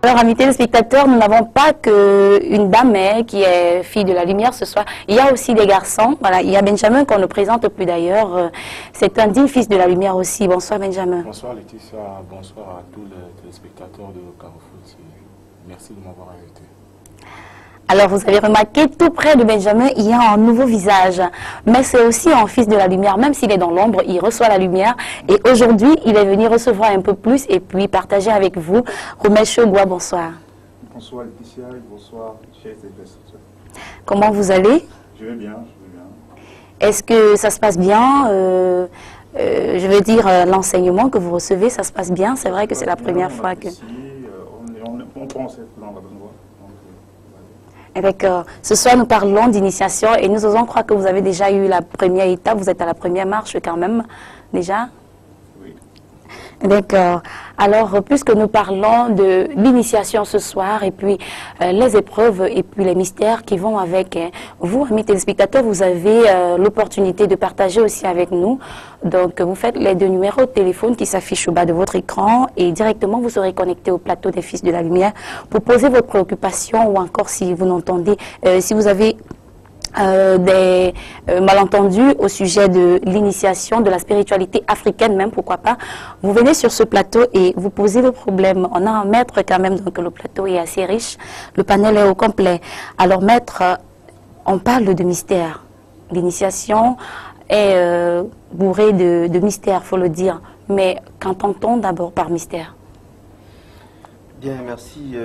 Alors, amis téléspectateurs, nous n'avons pas qu'une dame qui est fille de la lumière ce soir. Il y a aussi des garçons. Voilà, il y a Benjamin qu'on ne présente plus d'ailleurs. C'est un digne fils de la lumière aussi. Bonsoir Benjamin. Bonsoir Laetitia, bonsoir à tous les téléspectateurs de Carrefour. Merci de m'avoir invité. Alors, vous avez remarqué, tout près de Benjamin, il y a un nouveau visage. Mais c'est aussi un fils de la lumière. Même s'il est dans l'ombre, il reçoit la lumière. Et aujourd'hui, il est venu recevoir un peu plus et puis partager avec vous. Romel Chogwa, bonsoir. Bonsoir Laetitia et bonsoir chers téléspectateurs. Comment vous allez? Je vais bien, je vais bien. Est-ce que ça se passe bien je veux dire, l'enseignement que vous recevez, ça se passe bien? C'est vrai que c'est la première fois que... On pense être dans la bonne voie. D'accord. Ce soir, nous parlons d'initiation et nous osons croire que vous avez déjà eu la première étape. Vous êtes à la première marche quand même, déjà? Oui. D'accord. Alors, puisque nous parlons de l'initiation ce soir et puis les épreuves et puis les mystères qui vont avec, vous, amis téléspectateurs, vous avez l'opportunité de partager aussi avec nous. Donc, vous faites les 2 numéros de téléphone qui s'affichent au bas de votre écran et directement, vous serez connecté au plateau des Fils de la Lumière pour poser vos préoccupations ou encore si vous n'entendez, si vous avez des malentendus au sujet de l'initiation, de la spiritualité africaine même, pourquoi pas. Vous venez sur ce plateau et vous posez le problème. On a un maître quand même, donc le plateau est assez riche, le panel est au complet. Alors maître, on parle de mystère. L'initiation est bourrée de mystère, faut le dire. Mais qu'entend-on d'abord par mystère? Bien, merci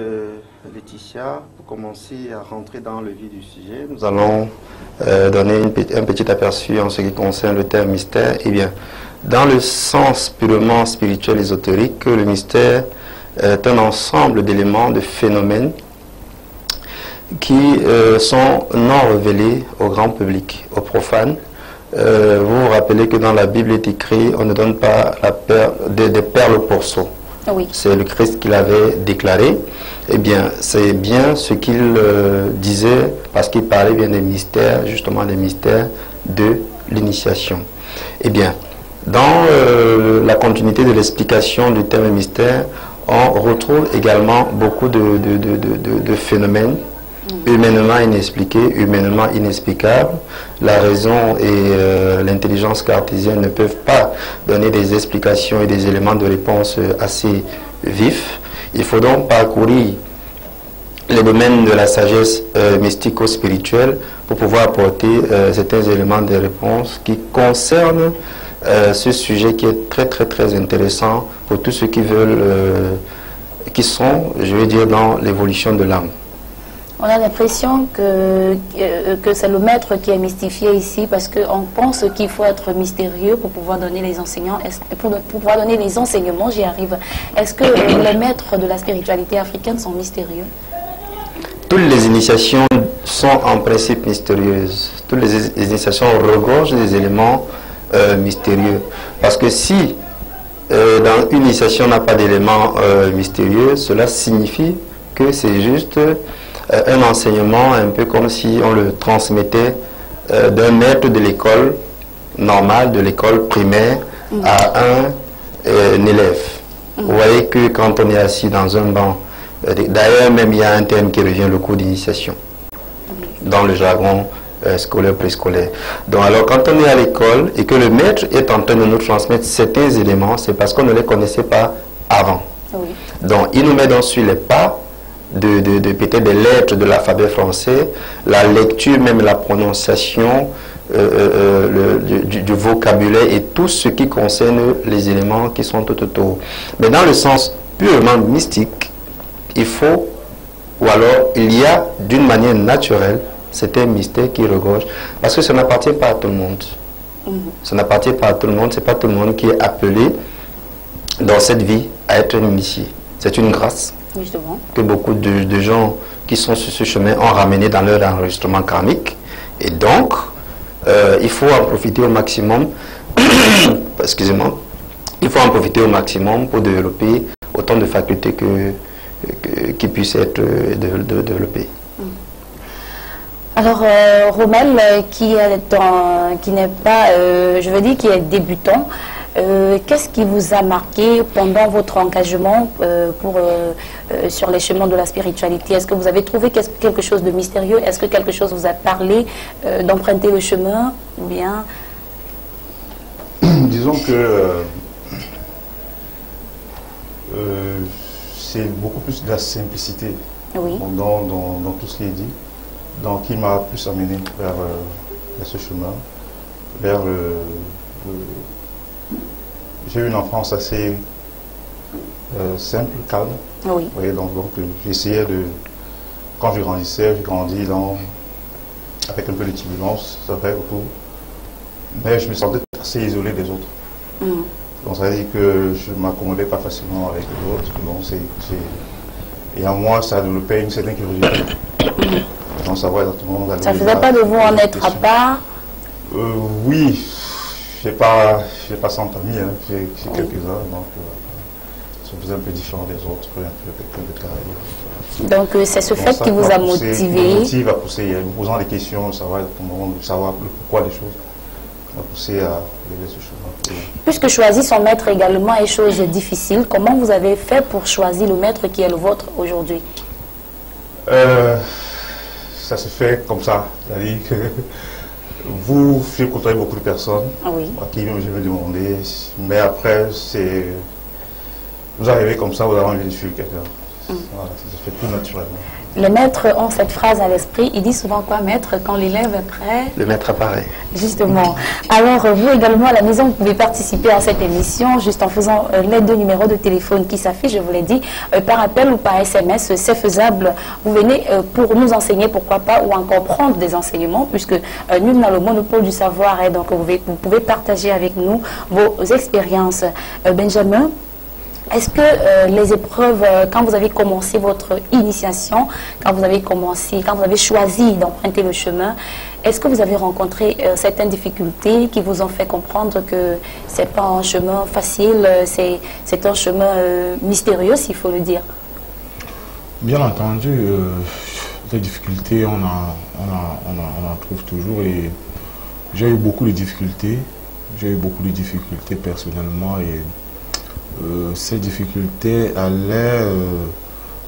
Laetitia. Pour commencer à rentrer dans le vif du sujet, nous allons donner un petit aperçu en ce qui concerne le terme mystère. Eh bien, dans le sens purement spirituel ésotérique, le mystère est un ensemble d'éléments, de phénomènes qui sont non révélés au grand public, aux profanes. Vous vous rappelez que dans la Bible est écrit, on ne donne pas des perles au pourceau. Oui. C'est le Christ qui l'avait déclaré. Eh bien, c'est bien ce qu'il disait, parce qu'il parlait bien des mystères, justement des mystères de l'initiation. Eh bien, dans la continuité de l'explication du terme mystère, on retrouve également beaucoup de phénomènes humainement inexpliqués, humainement inexplicables. La raison et l'intelligence cartésienne ne peuvent pas donner des explications et des éléments de réponse assez vifs. Il faut donc parcourir les domaines de la sagesse mystico-spirituelle pour pouvoir apporter certains éléments de réponse qui concernent ce sujet qui est très très très intéressant pour tous ceux qui veulent, qui sont, je vais dire, dans l'évolution de l'âme. On a l'impression que c'est le maître qui est mystifié ici parce qu'on pense qu'il faut être mystérieux pour pouvoir donner les enseignants, pour pouvoir donner les enseignements, j'y arrive. Est-ce que les maîtres de la spiritualité africaine sont mystérieux? Toutes les initiations sont en principe mystérieuses. Toutes les initiations regorgent des éléments mystérieux. Parce que si dans une initiation n'a pas d'éléments mystérieux, cela signifie que c'est juste un enseignement un peu comme si on le transmettait d'un maître de l'école normale, de l'école primaire, à un élève. Vous voyez que quand on est assis dans un banc, d'ailleurs même il y a un terme qui revient, le cours d'initiation, dans le jargon scolaire, préscolaire. Donc alors quand on est à l'école et que le maître est en train de nous transmettre certains éléments, c'est parce qu'on ne les connaissait pas avant. Oui. Donc il nous met donc sur les pas de peut-être des lettres de l'alphabet français, la lecture, même la prononciation du vocabulaire et tout ce qui concerne les éléments qui sont tout autour. Mais dans le sens purement mystique, il faut, ou alors il y a d'une manière naturelle, c'est un mystère qui regorge, parce que ça n'appartient pas à tout le monde. Ça n'appartient pas à tout le monde, c'est pas tout le monde qui est appelé dans cette vie à être initié. C'est une grâce. Justement. Que beaucoup de gens qui sont sur ce chemin ont ramené dans leur enregistrement karmique. Et donc, il faut en profiter au maximum, excusez-moi, il faut en profiter au maximum pour développer autant de facultés qui puissent être développées. Alors, Romel, qui n'est pas, je veux dire, qui est débutant, Qu'est-ce qui vous a marqué pendant votre engagement sur les chemins de la spiritualité? Est-ce que vous avez trouvé quelque chose de mystérieux? Est-ce que quelque chose vous a parlé d'emprunter le chemin? Ou bien... Disons que c'est beaucoup plus de la simplicité Oui. dans tout ce qui est dit, donc qui m'a plus amené vers ce chemin, vers j'ai eu une enfance assez simple, calme. Oui. Oui, donc j'essayais de, quand je grandissais, j'ai grandi avec un peu de turbulence, c'est vrai, autour, mais je me sentais assez isolé des autres. Donc ça veut dire que je ne m'accommodais pas facilement avec les autres. Donc et en moi, ça développait une certaine curiosité. Donc savoir exactement... Ça ne faisait pas de vous en être à part? Oui, je n'ai pas 100 amis, hein. J'ai quelques-uns, donc je suis un peu différent des autres, un peu de carrière. Donc c'est ce fait qui vous a motivé? Me motive à pousser, en posant des questions, savoir le pourquoi des choses, m'a poussé à lever ce chemin. Puisque choisir son maître également est chose difficile, comment vous avez fait pour choisir le maître qui est le vôtre aujourd'hui? Ça se fait comme ça, c'est-à-dire que j'ai côtoyé beaucoup de personnes à qui je me demandais, mais après, vous arrivez comme ça, vous avez envie de suivre quelqu'un. Voilà, ça se fait tout naturellement. Les maîtres ont cette phrase à l'esprit, il dit souvent quoi, maître, quand l'élève est prêt? Le maître apparaît. Justement. Alors, vous également à la maison, vous pouvez participer à cette émission juste en faisant les 2 numéros de téléphone qui s'affichent, je vous l'ai dit, par appel ou par SMS, c'est faisable. Vous venez pour nous enseigner, pourquoi pas, ou encore prendre des enseignements, puisque nul n'a le monopole du savoir, et donc vous pouvez partager avec nous vos expériences. Benjamin, est-ce que les épreuves, quand vous avez commencé votre initiation, quand vous avez choisi d'emprunter le chemin, est-ce que vous avez rencontré certaines difficultés qui vous ont fait comprendre que ce n'est pas un chemin facile, c'est un chemin mystérieux, s'il faut le dire? Bien entendu, les difficultés, on en trouve toujours, et j'ai eu beaucoup de difficultés. J'ai eu beaucoup de difficultés personnellement, et ces difficultés allaient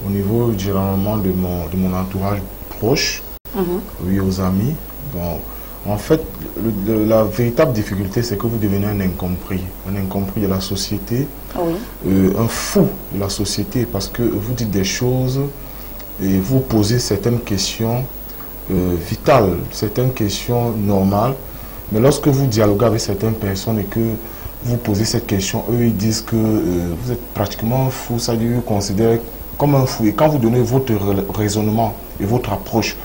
au niveau généralement de mon entourage proche, oui, aux amis. Bon, en fait, la véritable difficulté, c'est que vous devenez un incompris de la société, un fou de la société, parce que vous dites des choses et vous posez certaines questions vitales, certaines questions normales, mais lorsque vous dialoguez avec certaines personnes et que vous posez cette question, eux ils disent que vous êtes pratiquement un fou, ça veut dire qu'ils vous considèrent comme un fou. Et quand vous donnez votre raisonnement et votre approche,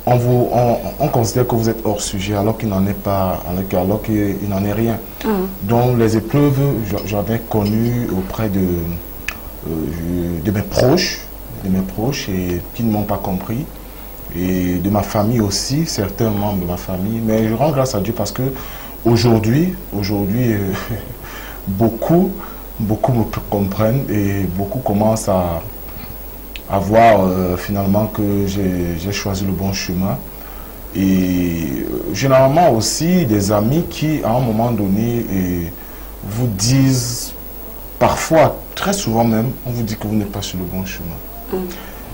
on considère que vous êtes hors sujet alors qu'il n'en est pas, alors qu'il n'en est rien. Donc les épreuves, j'en ai connu auprès de mes proches, et qui ne m'ont pas compris, et de ma famille aussi, certains membres de ma famille. Mais je rends grâce à Dieu parce que aujourd'hui, beaucoup me comprennent et beaucoup commencent à voir finalement que j'ai choisi le bon chemin. Et généralement aussi des amis qui, à un moment donné, vous disent, parfois, très souvent même, on vous dit que vous n'êtes pas sur le bon chemin.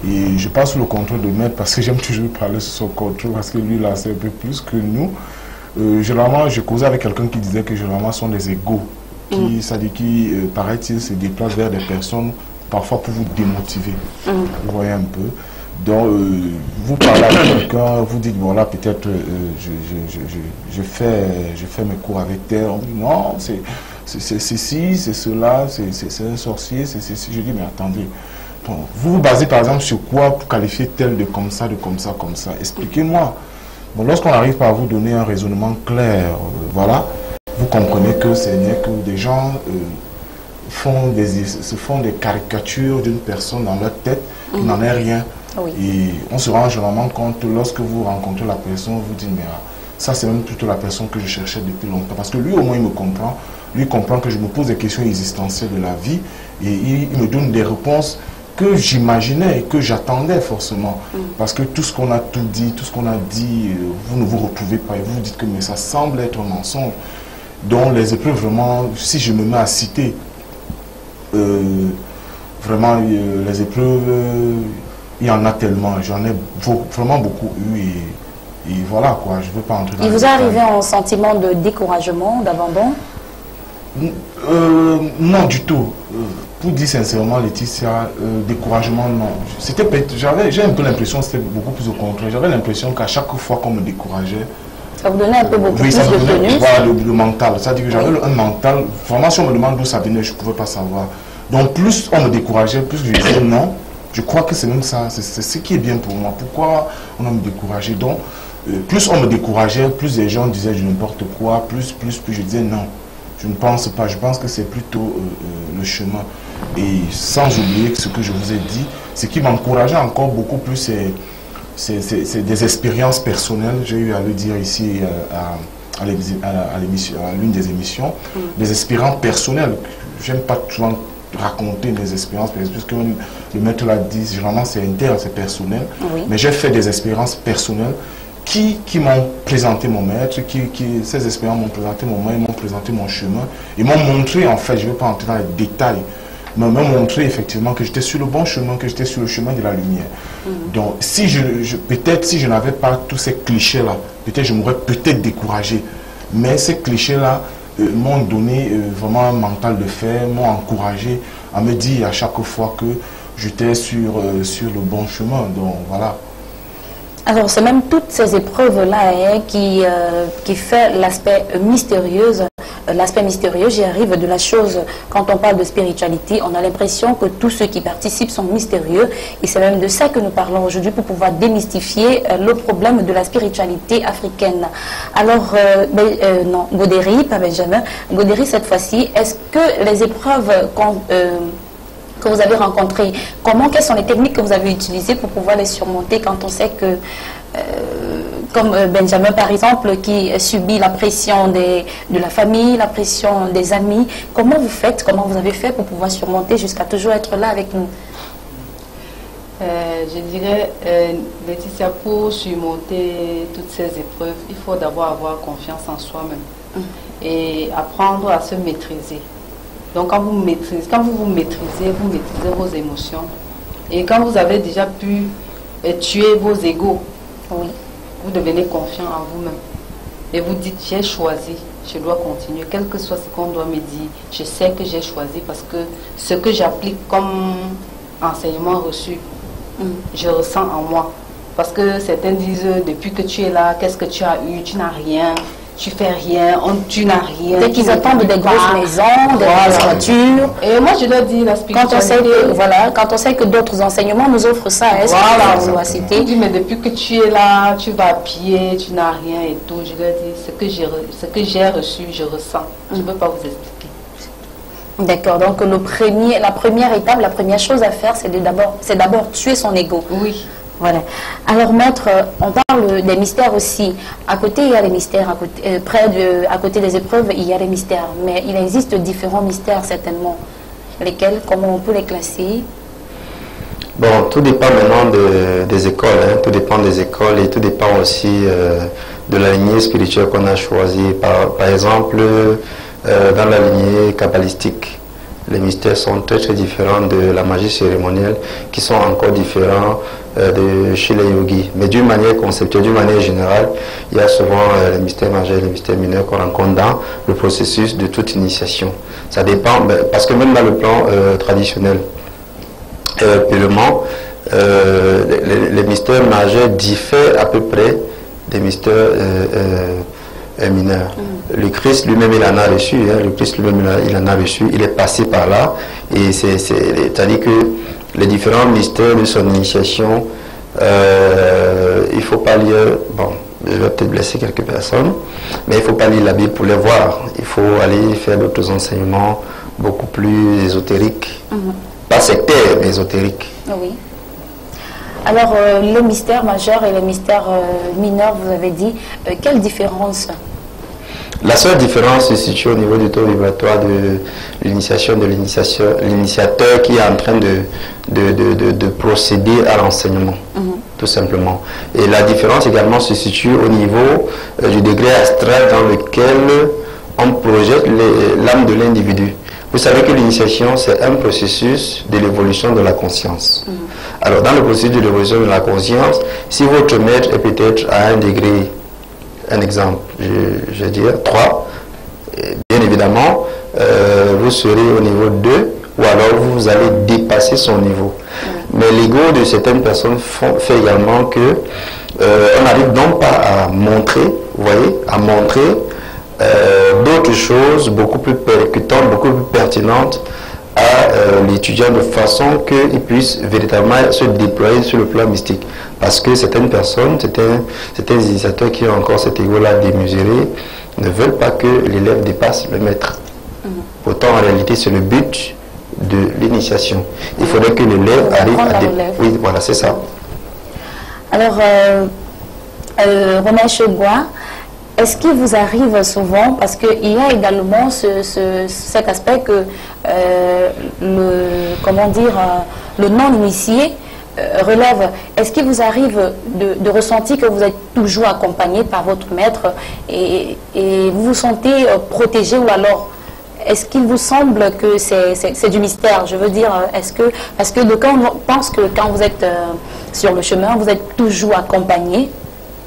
Et je passe sous le contrôle de maître parce que j'aime toujours parler sur son contrôle, parce que lui, là, c'est un peu plus que nous. Généralement, je causais avec quelqu'un qui disait que généralement, ce sont des égos. C'est-à-dire qui, paraît-il, se déplacent vers des personnes, parfois pour vous démotiver. Vous voyez un peu. Donc, vous parlez avec quelqu'un, vous dites, bon là, peut-être, je fais mes cours avec elle. On dit, non, c'est ceci, c'est cela, c'est un sorcier, c'est ceci. Je dis, mais attendez. Bon, vous vous basez par exemple sur quoi pour qualifier tel de comme ça, comme ça? Expliquez-moi. Bon, lorsqu'on arrive par vous donner un raisonnement clair, voilà, vous comprenez que ce n'est que des gens se font des caricatures d'une personne dans leur tête qui n'en est rien. Et on se rend généralement compte lorsque vous rencontrez la personne, vous dites, mais ça c'est même plutôt la personne que je cherchais depuis longtemps. Parce que lui au moins il me comprend, lui comprend que je me pose des questions existentielles de la vie et il me donne des réponses que j'imaginais et que j'attendais forcément. Parce que tout ce qu'on a dit, vous ne vous retrouvez pas et vous vous dites que mais ça semble être un mensonge. Donc les épreuves, vraiment, si je me mets à citer, vraiment les épreuves, il y en a tellement, j'en ai vraiment beaucoup eu et voilà quoi, je ne veux pas entrer dans Il vous est arrivé un sentiment de découragement, d'abandon? Non du tout. Pour dire sincèrement, Laetitia, découragement, non. J'ai un peu l'impression que c'était beaucoup plus au contraire. J'avais l'impression qu'à chaque fois qu'on me décourageait, ça vous donnait un peu beaucoup plus ça de tenue? Voilà, le mental. C'est-à-dire que j'avais un mental, vraiment si on me demande d'où ça venait, je ne pouvais pas savoir. Donc plus on me décourageait, plus je disais non. Je crois que c'est même ça, c'est ce qui est bien pour moi. Pourquoi on a me découragé? Donc, plus on me décourageait, plus les gens disaient n'importe quoi, plus je disais non. Je ne pense pas, je pense que c'est plutôt le chemin. Et sans oublier que ce que je vous ai dit, ce qui m'encourageait encore beaucoup plus, c'est des expériences personnelles. J'ai eu à le dire ici à l'une des émissions, des expériences personnelles. Je n'aime pas souvent raconter mes expériences, puisque le maître l'a dit, généralement c'est interne, c'est personnel. Oui. Mais j'ai fait des expériences personnelles qui m'ont présenté mon maître, ces expériences m'ont présenté mon maître, m'ont présenté mon chemin, et m'ont montré, en fait, je ne vais pas entrer dans les détails, mais m'ont montré effectivement que j'étais sur le bon chemin, que j'étais sur le chemin de la lumière. Donc, si peut-être si je n'avais pas tous ces clichés-là, peut-être je m'aurais peut-être découragé. Mais ces clichés-là m'ont donné vraiment un mental de fer, m'ont encouragé à me dire à chaque fois que j'étais sur le bon chemin. Donc, voilà. Alors, c'est même toutes ces épreuves-là qui fait l'aspect mystérieux. L'aspect mystérieux, j'y arrive de la chose. Quand on parle de spiritualité, on a l'impression que tous ceux qui participent sont mystérieux. Et c'est même de ça que nous parlons aujourd'hui pour pouvoir démystifier le problème de la spiritualité africaine. Alors, non, Godéry, pas Benjamin. Godéry, cette fois-ci, est-ce que les épreuves que vous avez rencontrées, quelles sont les techniques que vous avez utilisées pour pouvoir les surmonter quand on sait que, comme Benjamin par exemple, qui subit la pression de la famille, la pression des amis, comment vous avez fait pour pouvoir surmonter jusqu'à toujours être là avec nous? Je dirais, Laetitia, pour surmonter toutes ces épreuves, il faut d'abord avoir confiance en soi-même et apprendre à se maîtriser. Donc quand vous vous maîtrisez vos émotions. Et quand vous avez déjà pu tuer vos égos, oui, vous devenez confiant en vous-même. Et vous dites, j'ai choisi, je dois continuer. Quel que soit ce qu'on doit me dire, je sais que j'ai choisi parce que ce que j'applique comme enseignement reçu, je ressens en moi. Parce que certains disent, depuis que tu es là, qu'est-ce que tu as eu? Tu n'as rien. Tu fais rien, tu n'as rien. Dès qu'ils attendent des grosses maisons, des grosses voitures. Et moi, je leur dis la spiritualité. Quand on sait que d'autres enseignements nous offrent ça, est-ce que vous doit citer? Je dis, mais depuis que tu es là, tu vas à pied, tu n'as rien et tout. Je leur dis, ce que j'ai reçu, je ressens. Je ne peux pas vous expliquer. D'accord, donc la première étape, la première chose à faire, c'est d'abord tuer son ego. Oui. Voilà. Alors, maître, on parle des mystères aussi. À côté, il y a les mystères. À côté des épreuves, il y a les mystères. Mais il existe différents mystères, certainement. Lesquels, comment on peut les classer? Bon, tout dépend maintenant des écoles. Hein. Tout dépend des écoles et tout dépend aussi de la lignée spirituelle qu'on a choisie. Par exemple, dans la lignée kabbalistique, les mystères sont très très différents de la magie cérémonielle, qui sont encore différents de chez les yogis. Mais d'une manière conceptuelle, d'une manière générale, il y a souvent les mystères majeurs et les mystères mineurs qu'on rencontre dans le processus de toute initiation. Ça dépend, parce que même dans le plan traditionnel, purement, les mystères majeurs diffèrent à peu près des mystères mineurs. Le Christ lui-même, il en a reçu, hein, le Christ lui-même, il en a reçu, il est passé par là, et c'est-à-dire que les différents mystères de son initiation, il ne faut pas lire, bon, je vais peut-être blesser quelques personnes, mais il ne faut pas lire la Bible pour les voir, il faut aller faire d'autres enseignements beaucoup plus ésotériques, pas sectaires, mais ésotériques. Oui. Alors, les mystères majeurs et les mystères mineurs, vous avez dit, quelle différence? La seule différence se situe au niveau du taux vibratoire de l'initiation de l'initiateur qui est en train de procéder à l'enseignement, tout simplement. Et la différence également se situe au niveau du degré astral dans lequel on projette l'âme de l'individu. Vous savez que l'initiation, c'est un processus de l'évolution de la conscience. Alors, dans le processus de l'évolution de la conscience, si votre maître est peut-être à un degré, un exemple, je vais dire 3, bien évidemment, vous serez au niveau 2, ou alors vous allez dépasser son niveau. Mais l'ego de certaines personnes fait également que on n'arrive donc pas à montrer, vous voyez, à montrer d'autres choses beaucoup plus percutantes, beaucoup plus pertinentes à l'étudiant de façon qu'il puisse véritablement se déployer sur le plan mystique. Parce que certaines personnes, certains initiateurs qui ont encore cet ego-là démesuré, ne veulent pas que l'élève dépasse le maître. Pourtant, en réalité, c'est le but de l'initiation. Il faudrait que l'élève arrive à dépasser. Oui, voilà, c'est ça. Alors, Romain Chebois, est-ce qu'il vous arrive souvent, parce qu'il y a également cet aspect que le non-initié relève, est-ce qu'il vous arrive de ressentir que vous êtes toujours accompagné par votre maître et vous vous sentez protégé, ou alors est-ce qu'il vous semble que c'est du mystère? Je veux dire, parce que quand on pense que quand vous êtes sur le chemin, vous êtes toujours accompagné.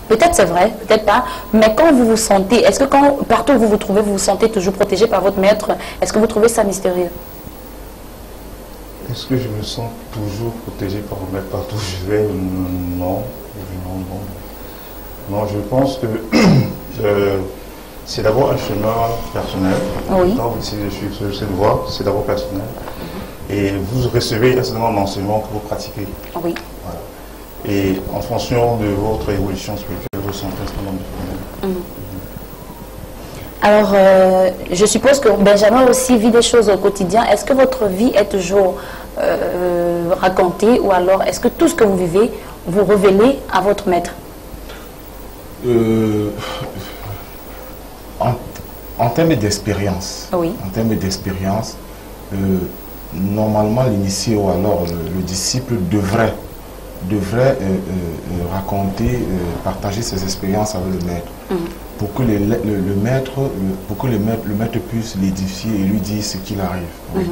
Peut-être c'est vrai, peut-être pas, mais quand vous vous sentez, est-ce que partout où vous vous trouvez, vous vous sentez toujours protégé par votre maître? Est-ce que vous trouvez ça mystérieux? Est-ce que je me sens toujours protégé par mon maître partout où je vais? Non. Non, je pense que c'est d'abord un chemin personnel. Oui. Quand vous décidez de suivre cette voie, c'est d'abord personnel. Et vous recevez un certain nombre d'enseignements que vous pratiquez. Oui. Voilà. Et en fonction de votre évolution spirituelle, vous sentez un certain nombre de phénomènes. Alors, je suppose que Benjamin aussi vit des choses au quotidien. Est-ce que votre vie est toujours racontée, ou alors est-ce que tout ce que vous vivez, vous révélez à votre maître? En termes d'expérience, Oui. Normalement l'initié ou alors le disciple devrait raconter, partager ses expériences avec le maître, pour que le maître puisse l'édifier et lui dire ce qu'il arrive. Oui.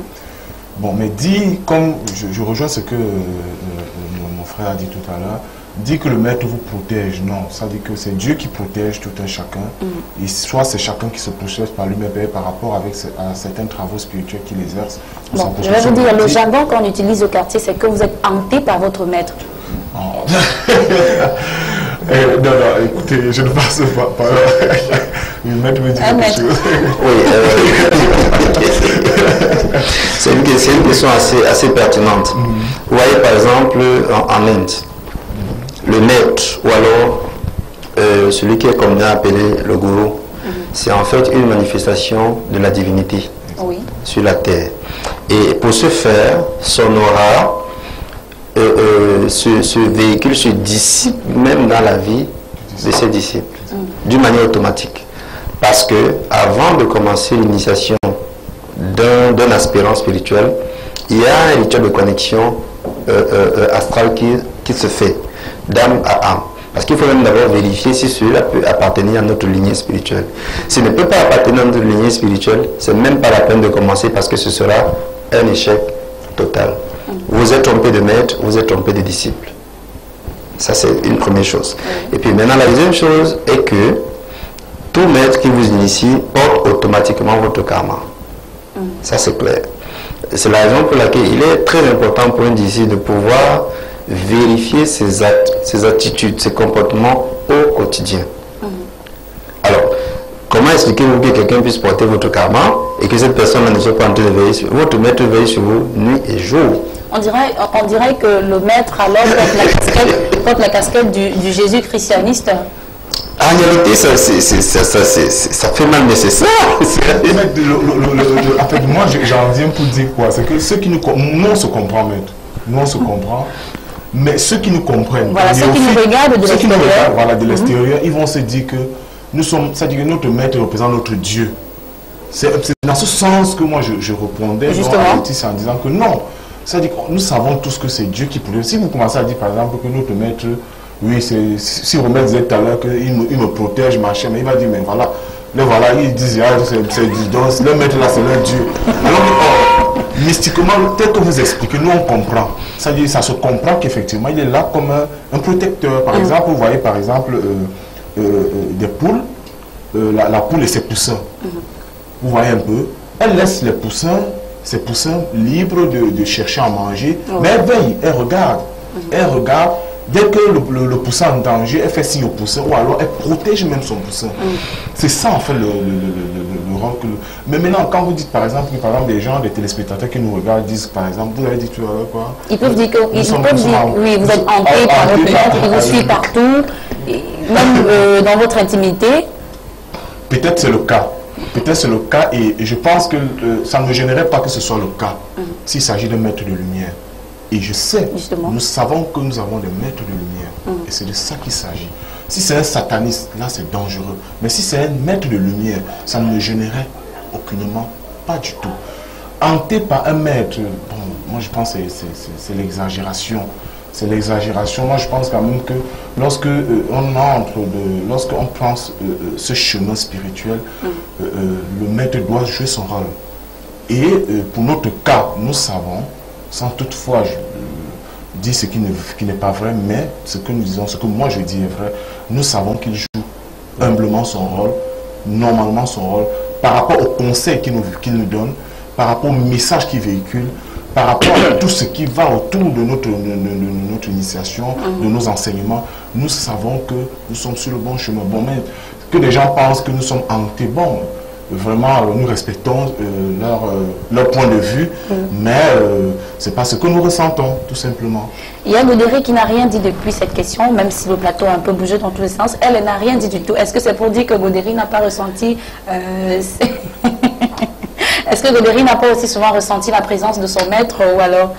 Bon, mais dit, comme je rejoins ce que mon frère a dit tout à l'heure, dit que le maître vous protège, non, ça dit que c'est Dieu qui protège tout un chacun, et soit c'est chacun qui se protège par lui-même par rapport à certains travaux spirituels qu'il exerce. Bon, je vais vous dire, le jargon qu'on utilise au quartier, c'est que vous êtes hanté par votre maître. Non, écoutez, je ne passe pas. Le maître me dit quelque chose. Oui, c'est une question assez pertinente. Vous voyez, par exemple, en Inde, le maître, ou alors celui qui est communément appelé le gourou, c'est en fait une manifestation de la divinité sur la terre. Et pour ce faire, son aura, ce véhicule se dissipe même dans la vie de ses disciples, d'une manière automatique. Parce que avant de commencer l'initiation d'un aspirant spirituel, il y a un rituel de connexion astrale qui se fait d'âme à âme. Parce qu'il faut même d'abord vérifier si celui-là peut appartenir à notre lignée spirituelle. S'il ne peut pas appartenir à notre lignée spirituelle, c'est même pas la peine de commencer, parce que ce sera un échec total. Vous êtes trompé de maître, vous êtes trompé de disciple. Ça, c'est une première chose. Et puis maintenant, la deuxième chose est que tout maître qui vous initie porte automatiquement votre karma. Ça, c'est clair. C'est la raison pour laquelle il est très important pour un disciple de pouvoir vérifier ses actes, ses attitudes, ses comportements au quotidien. Alors, comment expliquez-vous que quelqu'un puisse porter votre karma et que cette personne ne soit pas en train de veiller sur vous? Votre maître veille sur vous nuit et jour. On dirait que le maître alors porte la casquette du Jésus christianiste. En réalité, ça fait mal, mais c'est ça. En fait, moi, j'en viens pour dire quoi? C'est que ceux qui nous on se comprend, maître. Nous, on se comprend. Mais ceux qui nous comprennent, voilà, ceux qui nous regardent de l'extérieur, voilà, de l'extérieur, ils vont se dire que nous sommes, c'est-à-dire que notre maître représente notre Dieu. C'est dans ce sens que moi je répondais en disant que non. C'est-à-dire que nous savons tous que c'est Dieu qui protège. Si vous commencez à dire par exemple que notre maître, oui, si Romain disait tout à l'heure qu'il me protège, machin, mais il va dire, mais voilà, là voilà, ils disent, ah, c'est le maître là, c'est leur Dieu. Alors, mystiquement, tel que vous expliquez, nous on comprend. C'est-à-dire, ça se comprend qu'effectivement, il est là comme un protecteur. Par exemple, vous voyez, par exemple, des poules, la poule et ses poussins. Vous voyez un peu, elle laisse ses poussins libres de chercher à manger, mais elle veille, elle regarde. Elle regarde. Dès que le poussin est en danger, elle fait signe au poussin, ou alors elle protège même son poussin. C'est ça en fait le rôle que... Mais maintenant, quand vous dites par exemple, des gens, des téléspectateurs qui nous regardent, disent par exemple, vous avez dit tout à l'heure quoi? Ils peuvent dire que oui, vous êtes hanté par votre maître, il vous suit partout, même dans votre intimité. Peut-être c'est le cas. Peut-être c'est le cas et je pense que ça ne me gênerait pas que ce soit le cas s'il s'agit de maître de lumière. Et je sais, nous savons que nous avons des maîtres de lumière. Et c'est de ça qu'il s'agit. Si c'est un sataniste, là c'est dangereux. Mais si c'est un maître de lumière, ça ne me gênerait aucunement, pas du tout. Hanté par un maître, bon, moi je pense que c'est l'exagération. C'est l'exagération. Moi je pense quand même que lorsqu'on prend ce chemin spirituel, le maître doit jouer son rôle. Et pour notre cas, nous savons, sans toutefois dire ce qui n'est pas vrai, mais ce que nous disons, ce que moi je dis est vrai, nous savons qu'il joue humblement son rôle, normalement son rôle, par rapport aux conseils qu'il nous donne, par rapport au message qu'il véhicule, par rapport à tout ce qui va autour de notre initiation, de nos enseignements. Nous savons que nous sommes sur le bon chemin. Bon, mais que les gens pensent que nous sommes hantés, bon, vraiment, nous respectons leur point de vue, mais c'est pas ce que nous ressentons, tout simplement. Il y a Godéry qui n'a rien dit depuis cette question, même si le plateau a un peu bougé dans tous les sens. Elle n'a rien dit du tout. Est-ce que c'est pour dire que Godéry n'a pas ressenti... Est-ce que Godéry n'a pas aussi souvent ressenti la présence de son maître ou alors...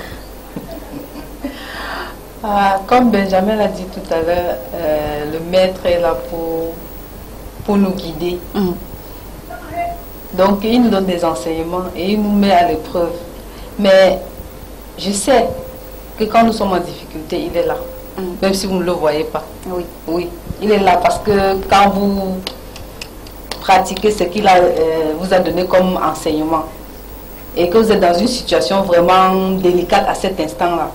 Comme Benjamin l'a dit tout à l'heure, le maître est là pour nous guider. Donc, il nous donne des enseignements et il nous met à l'épreuve. Mais je sais que quand nous sommes en difficulté, il est là. Même si vous ne le voyez pas. Oui, oui. Il est là parce que quand vous pratiquez ce qu'il vous a donné comme enseignement et que vous êtes dans une situation vraiment délicate à cet instant-là,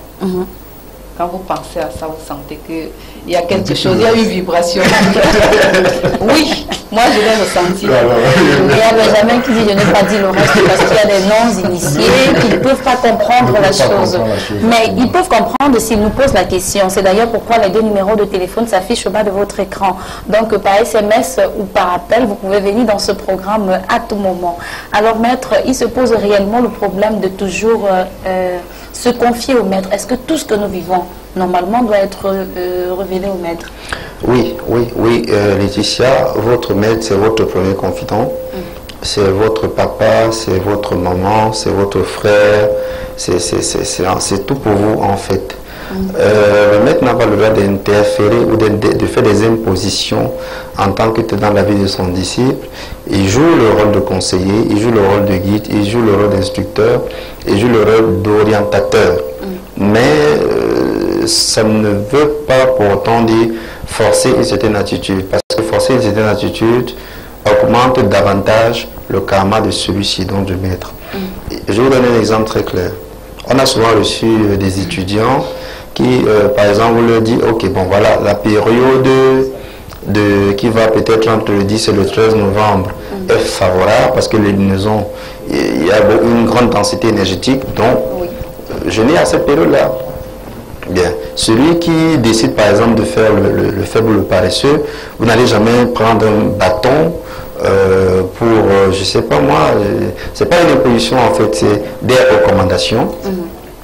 quand vous pensez à ça, vous sentez qu'il y a quelque chose, il y a une vibration. Oui, moi je l'ai ressenti. Il y a Benjamin qui dit je n'ai pas dit le reste parce qu'il y a des non-initiés qui ne peuvent pas comprendre la chose. Mais ils peuvent comprendre s'ils nous posent la question. C'est d'ailleurs pourquoi les deux numéros de téléphone s'affichent au bas de votre écran. Donc par SMS ou par appel, vous pouvez venir dans ce programme à tout moment. Alors maître, il se pose réellement le problème de toujours se confier au maître. Est-ce que tout ce que nous vivons normalement doit être révélé au maître? Oui, Laetitia, votre maître, c'est votre premier confident. C'est votre papa, c'est votre maman, c'est votre frère, c'est tout pour vous en fait. Le maître n'a pas le droit d'interférer ou de faire des impositions en tant que dans la vie de son disciple. Il joue le rôle de conseiller, il joue le rôle de guide, il joue le rôle d'instructeur, il joue le rôle d'orientateur. Mais ça ne veut pas pour autant dire forcer une certaine attitude, parce que forcer une certaine attitude augmente davantage le karma de celui-ci, donc du maître. Je vais vous donner un exemple très clair. On a souvent reçu des étudiants qui, par exemple, vous leur dit, ok, bon voilà, la période qui va peut-être entre le 10 et le 13 novembre est favorable parce que les lunaisons, il y a une grande densité énergétique, donc je n'ai à cette période-là. Bien, celui qui décide par exemple de faire le faible ou le paresseux, vous n'allez jamais prendre un bâton pour, je sais pas moi, c'est pas une imposition en fait, c'est des recommandations.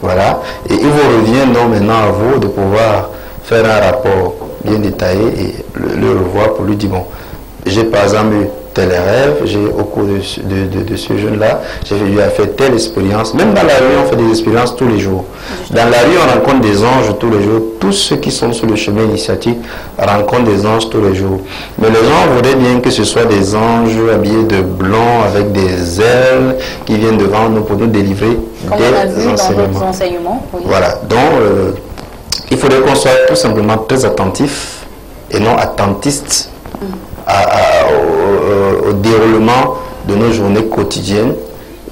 Voilà, et il vous revient donc maintenant à vous de pouvoir faire un rapport bien détaillé et le revoir pour lui dire bon, j'ai par exemple eu tel rêve, j'ai au cours de ce jeune-là, j'ai eu à faire telle expérience. Même dans la rue, on fait des expériences tous les jours. Dans la rue, on rencontre des anges tous les jours. Tous ceux qui sont sur le chemin initiatique rencontrent des anges tous les jours. Mais les gens voudraient bien que ce soit des anges habillés de blanc, avec des ailes, qui viennent devant nous pour nous délivrer des enseignements. Voilà. Donc, il faudrait qu'on soit tout simplement très attentif et non attentiste aux au déroulement de nos journées quotidiennes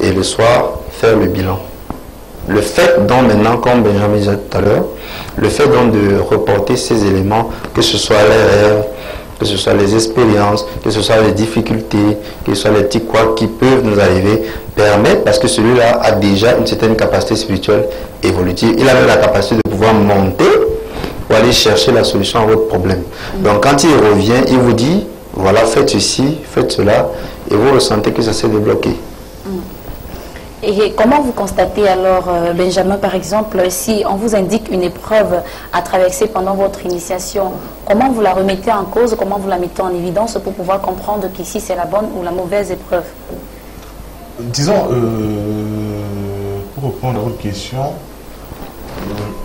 et le soir, faire le bilan. Le fait donc maintenant, comme Benjamin disait tout à l'heure, le fait donc de reporter ces éléments, que ce soit les rêves, que ce soit les expériences, que ce soit les difficultés, que ce soit les petits couacs qui peuvent nous arriver, permettent, parce que celui-là a déjà une certaine capacité spirituelle évolutive, il a même la capacité de pouvoir monter pour aller chercher la solution à votre problème. Donc quand il revient, il vous dit, voilà, faites ceci, faites cela, et vous ressentez que ça s'est débloqué. Et comment vous constatez alors, Benjamin, par exemple, si on vous indique une épreuve à traverser pendant votre initiation, comment vous la remettez en cause, comment vous la mettez en évidence pour pouvoir comprendre qu'ici c'est la bonne ou la mauvaise épreuve? Disons, pour répondre à votre question,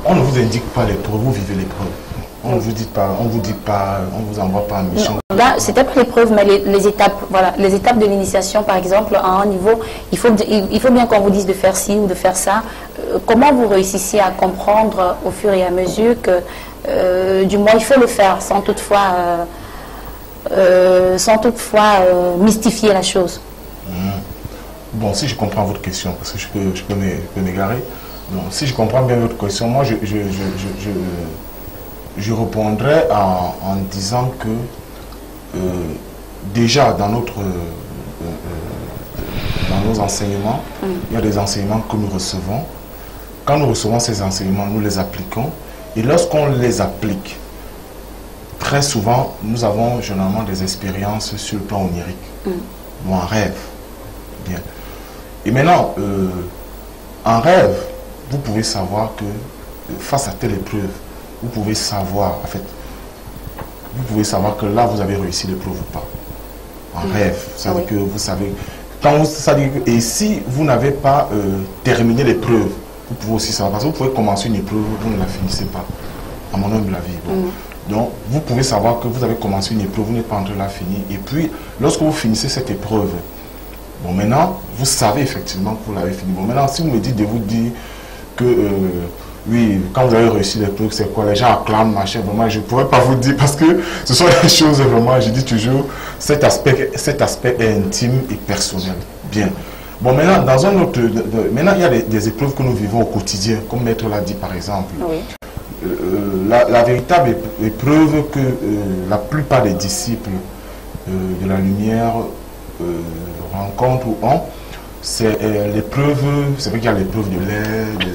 on ne vous indique pas l'épreuve, vous vivez l'épreuve. On ne vous dit pas, on vous envoie pas un mission. Là, c'était pas l'épreuve, mais les étapes, voilà, les étapes de l'initiation, par exemple, à un niveau, il faut bien qu'on vous dise de faire ci ou de faire ça. Comment vous réussissez à comprendre au fur et à mesure que, du moins, il faut le faire sans toutefois mystifier la chose? Bon, si je comprends votre question, parce que je peux m'égarer. Donc, si je comprends bien votre question, moi, je répondrai en disant que déjà dans nos enseignements, il y a des enseignements que nous recevons. Quand nous recevons ces enseignements, nous les appliquons. Et lorsqu'on les applique, très souvent, nous avons généralement des expériences sur le plan onirique, ou en rêve. Bien. Et maintenant, en rêve, vous pouvez savoir que face à telle épreuve, vous pouvez savoir, en fait, vous pouvez savoir que là, vous avez réussi l'épreuve ou pas. En rêve, ça veut dire que vous savez. Et si vous n'avez pas terminé l'épreuve, vous pouvez aussi savoir. Parce que vous pouvez commencer une épreuve, vous ne la finissez pas. À mon humble avis. Bon. Donc, vous pouvez savoir que vous avez commencé une épreuve, vous n'êtes pas en train de la finir. Et puis, lorsque vous finissez cette épreuve, bon, maintenant, vous savez effectivement que vous l'avez fini. Bon, maintenant, si vous me dites de vous dire que oui, quand vous avez réussi l'épreuve, c'est quoi? Les gens acclament, machin. Vraiment, je ne pourrais pas vous dire parce que ce sont des choses vraiment, je dis toujours, cet aspect est intime et personnel. Bien. Bon, maintenant, dans un autre. Maintenant, il y a des épreuves que nous vivons au quotidien, comme Maître l'a dit par exemple. Oui. La véritable épreuve que la plupart des disciples de la lumière rencontrent ou ont, c'est l'épreuve, c'est vrai qu'il y a l'épreuve de l'air, des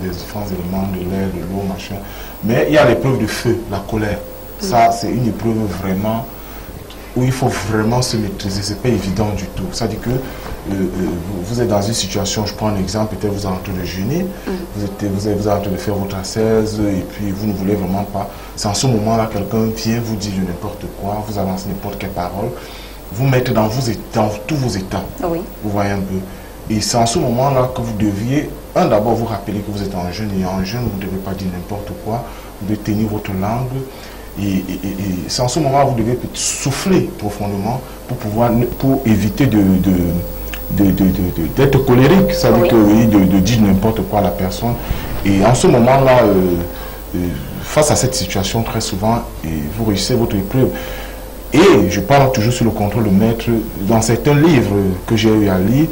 différents éléments de l'air, de l'eau, machin, mais il y a l'épreuve de feu, la colère. Ça, c'est une épreuve vraiment où il faut vraiment se maîtriser, c'est pas évident du tout. C'est-à-dire que vous êtes dans une situation, je prends un exemple, peut-être vous êtes en train de jeûner, vous êtes en train de faire votre ascèse et puis vous ne voulez vraiment pas. C'est en ce moment-là, quelqu'un vient vous dire n'importe quoi, vous avancez n'importe quelle parole, vous mettez dans tous vos états. Oui. Vous voyez un peu. Et c'est en ce moment-là que vous deviez, d'abord vous rappeler que vous êtes en jeûne, et en jeûne, vous ne devez pas dire n'importe quoi, vous devez tenir votre langue. Et c'est en ce moment-là que vous devez souffler profondément pour éviter d'être colérique, c'est-à-dire de dire n'importe quoi à la personne. Et en ce moment-là, face à cette situation, très souvent, vous réussissez votre épreuve. Et je parle toujours sur le contrôle de maître. Dans certains livres que j'ai eu à lire,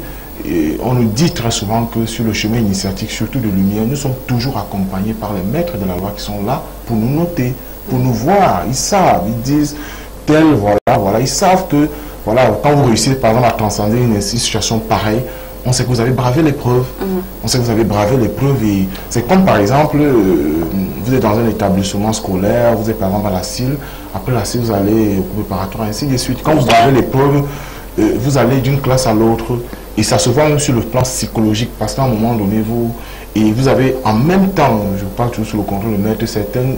on nous dit très souvent que sur le chemin initiatique, surtout de lumière, nous sommes toujours accompagnés par les maîtres de la loi qui sont là pour nous noter, pour nous voir. Ils savent, ils disent tel, voilà. Ils savent que, voilà, quand vous réussissez par exemple à transcender une situation pareille, on sait que vous avez bravé l'épreuve. On sait que vous avez bravé l'épreuve. Et c'est comme par exemple, vous êtes dans un établissement scolaire, vous êtes par exemple à la CIL, après la CIL, vous allez au préparatoire, ainsi de suite. Quand vous bravez l'épreuve, vous allez d'une classe à l'autre. Et ça se voit même sur le plan psychologique, parce qu'à un moment donné, vous avez en même temps, je parle toujours sur le contrôle de maître, certaines,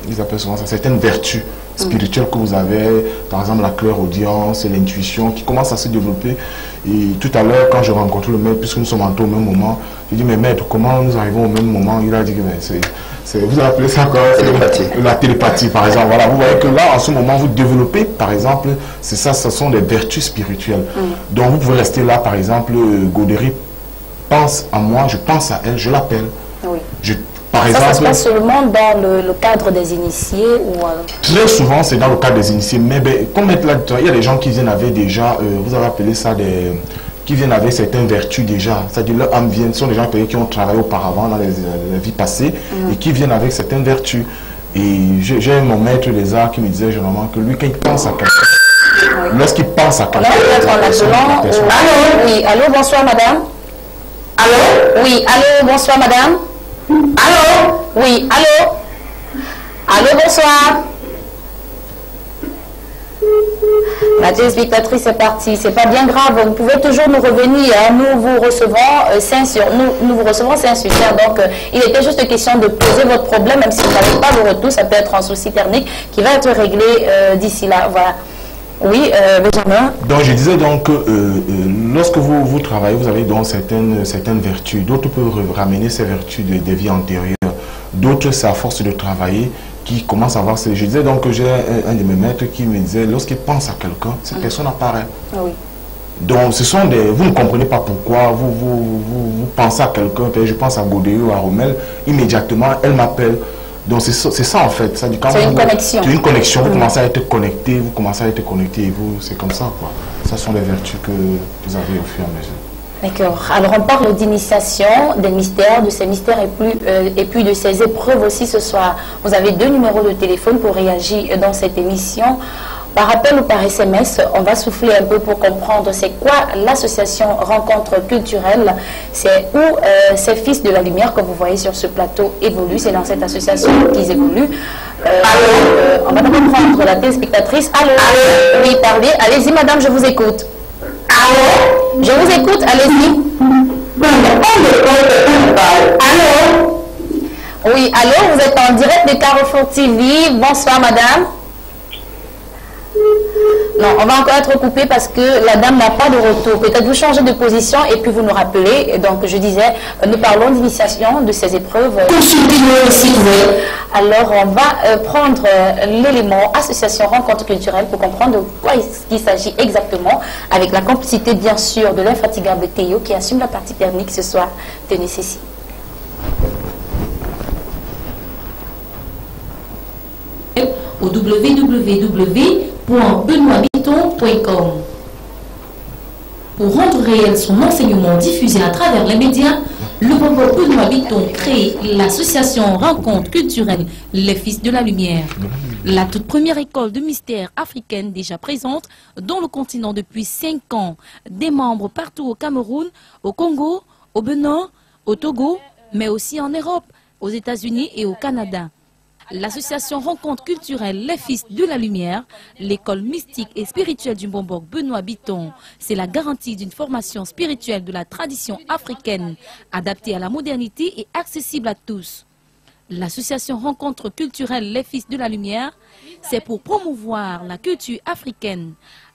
ils appellent souvent ça, certaines vertus spirituelles que vous avez, par exemple la clairaudience, l'intuition, qui commence à se développer. Et tout à l'heure, quand je rencontre le maître, puisque nous sommes entrés au même moment, je dis, mais maître, comment nous arrivons au même moment? Il a dit que vous appelez ça quoi? La télépathie, par exemple. Voilà, vous voyez que là, en ce moment, vous développez, par exemple, c'est ça, ce sont des vertus spirituelles. Donc, vous pouvez rester là, par exemple, Godéry pense à moi, je pense à elle, je l'appelle. Oui. Par exemple, ça se passe seulement dans le cadre des initiés ou très souvent, c'est dans le cadre des initiés. Mais comme là, il y a des gens qui viennent avec déjà, vous avez appelé ça qui viennent avec certaines vertus déjà. C'est-à-dire leur âme vient, ce sont des gens qui ont travaillé auparavant dans les vies passées et qui viennent avec certaines vertus. Et j'ai mon maître des arts qui me disait généralement que lui, quand il pense à quelqu'un, lorsqu'il pense à quelqu'un, oui, allô, bonsoir madame. Allô? Oui, allô, bonsoir madame. Allô? Oui, allô? Allô, bonsoir. La téléspectatrice est partie, c'est pas bien grave, vous pouvez toujours nous revenir, nous vous recevons nous vous recevons 5 sur 5, donc il était juste question de poser votre problème, même si vous n'avez pas le retour, ça peut être un souci technique qui va être réglé d'ici là, voilà. Oui, Benjamin. Donc je disais donc lorsque vous travaillez, vous avez donc certaines vertus, d'autres peuvent ramener ces vertus des vies antérieures, d'autres c'est à force de travailler qui commence à avoir ces... Je disais donc que j'ai un de mes maîtres qui me disait, lorsqu'il pense à quelqu'un, cette personne apparaît. Ah oui. Donc ce sont des... Vous ne comprenez pas pourquoi, vous pensez à quelqu'un, je pense à Godéo ou à Rommel, immédiatement elle m'appelle. Donc c'est ça en fait. C'est une connexion. C'est une connexion, vous commencez à être connecté, et vous, c'est comme ça quoi. Ce sont les vertus que vous avez au fur et à mesure. D'accord. Alors on parle d'initiation, des mystères, de ces mystères et puis de ces épreuves aussi ce soir. Vous avez 2 numéros de téléphone pour réagir dans cette émission. Par appel ou par SMS, on va souffler un peu pour comprendre c'est quoi l'association Rencontre Culturelle. C'est où ces Fils de la Lumière que vous voyez sur ce plateau évoluent. C'est dans cette association qu'ils évoluent. On va d'abord prendre la téléspectatrice. Allô? Oui, parlez. Allez-y madame, je vous écoute. Allô? Je vous écoute, allez-y. Allô? Oui, allô, vous êtes en direct de Carrefour TV. Bonsoir madame. Non, on va encore être coupé parce que la dame n'a pas de retour. Peut-être vous changez de position et puis vous nous rappelez. Et donc, je disais, nous parlons d'initiation de ces épreuves. Alors, on va prendre l'élément association rencontre culturelle pour comprendre de quoi il s'agit exactement, avec la complicité, bien sûr, de l'infatigable Théo qui assume la partie technique ce soir. Tenez ceci. Au www.benoitbiton.com. Pour rendre réel son enseignement diffusé à travers les médias, le Bonbon Benoît Biton crée l'association Rencontre Culturelle Les Fils de la Lumière. La toute première école de mystère africaine déjà présente dans le continent depuis 5 ans. Des membres partout au Cameroun, au Congo, au Bénin, au Togo, mais aussi en Europe, aux États-Unis et au Canada. L'association Rencontre Culturelle Les Fils de la Lumière, l'école mystique et spirituelle du Bombok Benoît Biton, c'est la garantie d'une formation spirituelle de la tradition africaine, adaptée à la modernité et accessible à tous. L'association Rencontre Culturelle Les Fils de la Lumière, c'est pour promouvoir la culture africaine,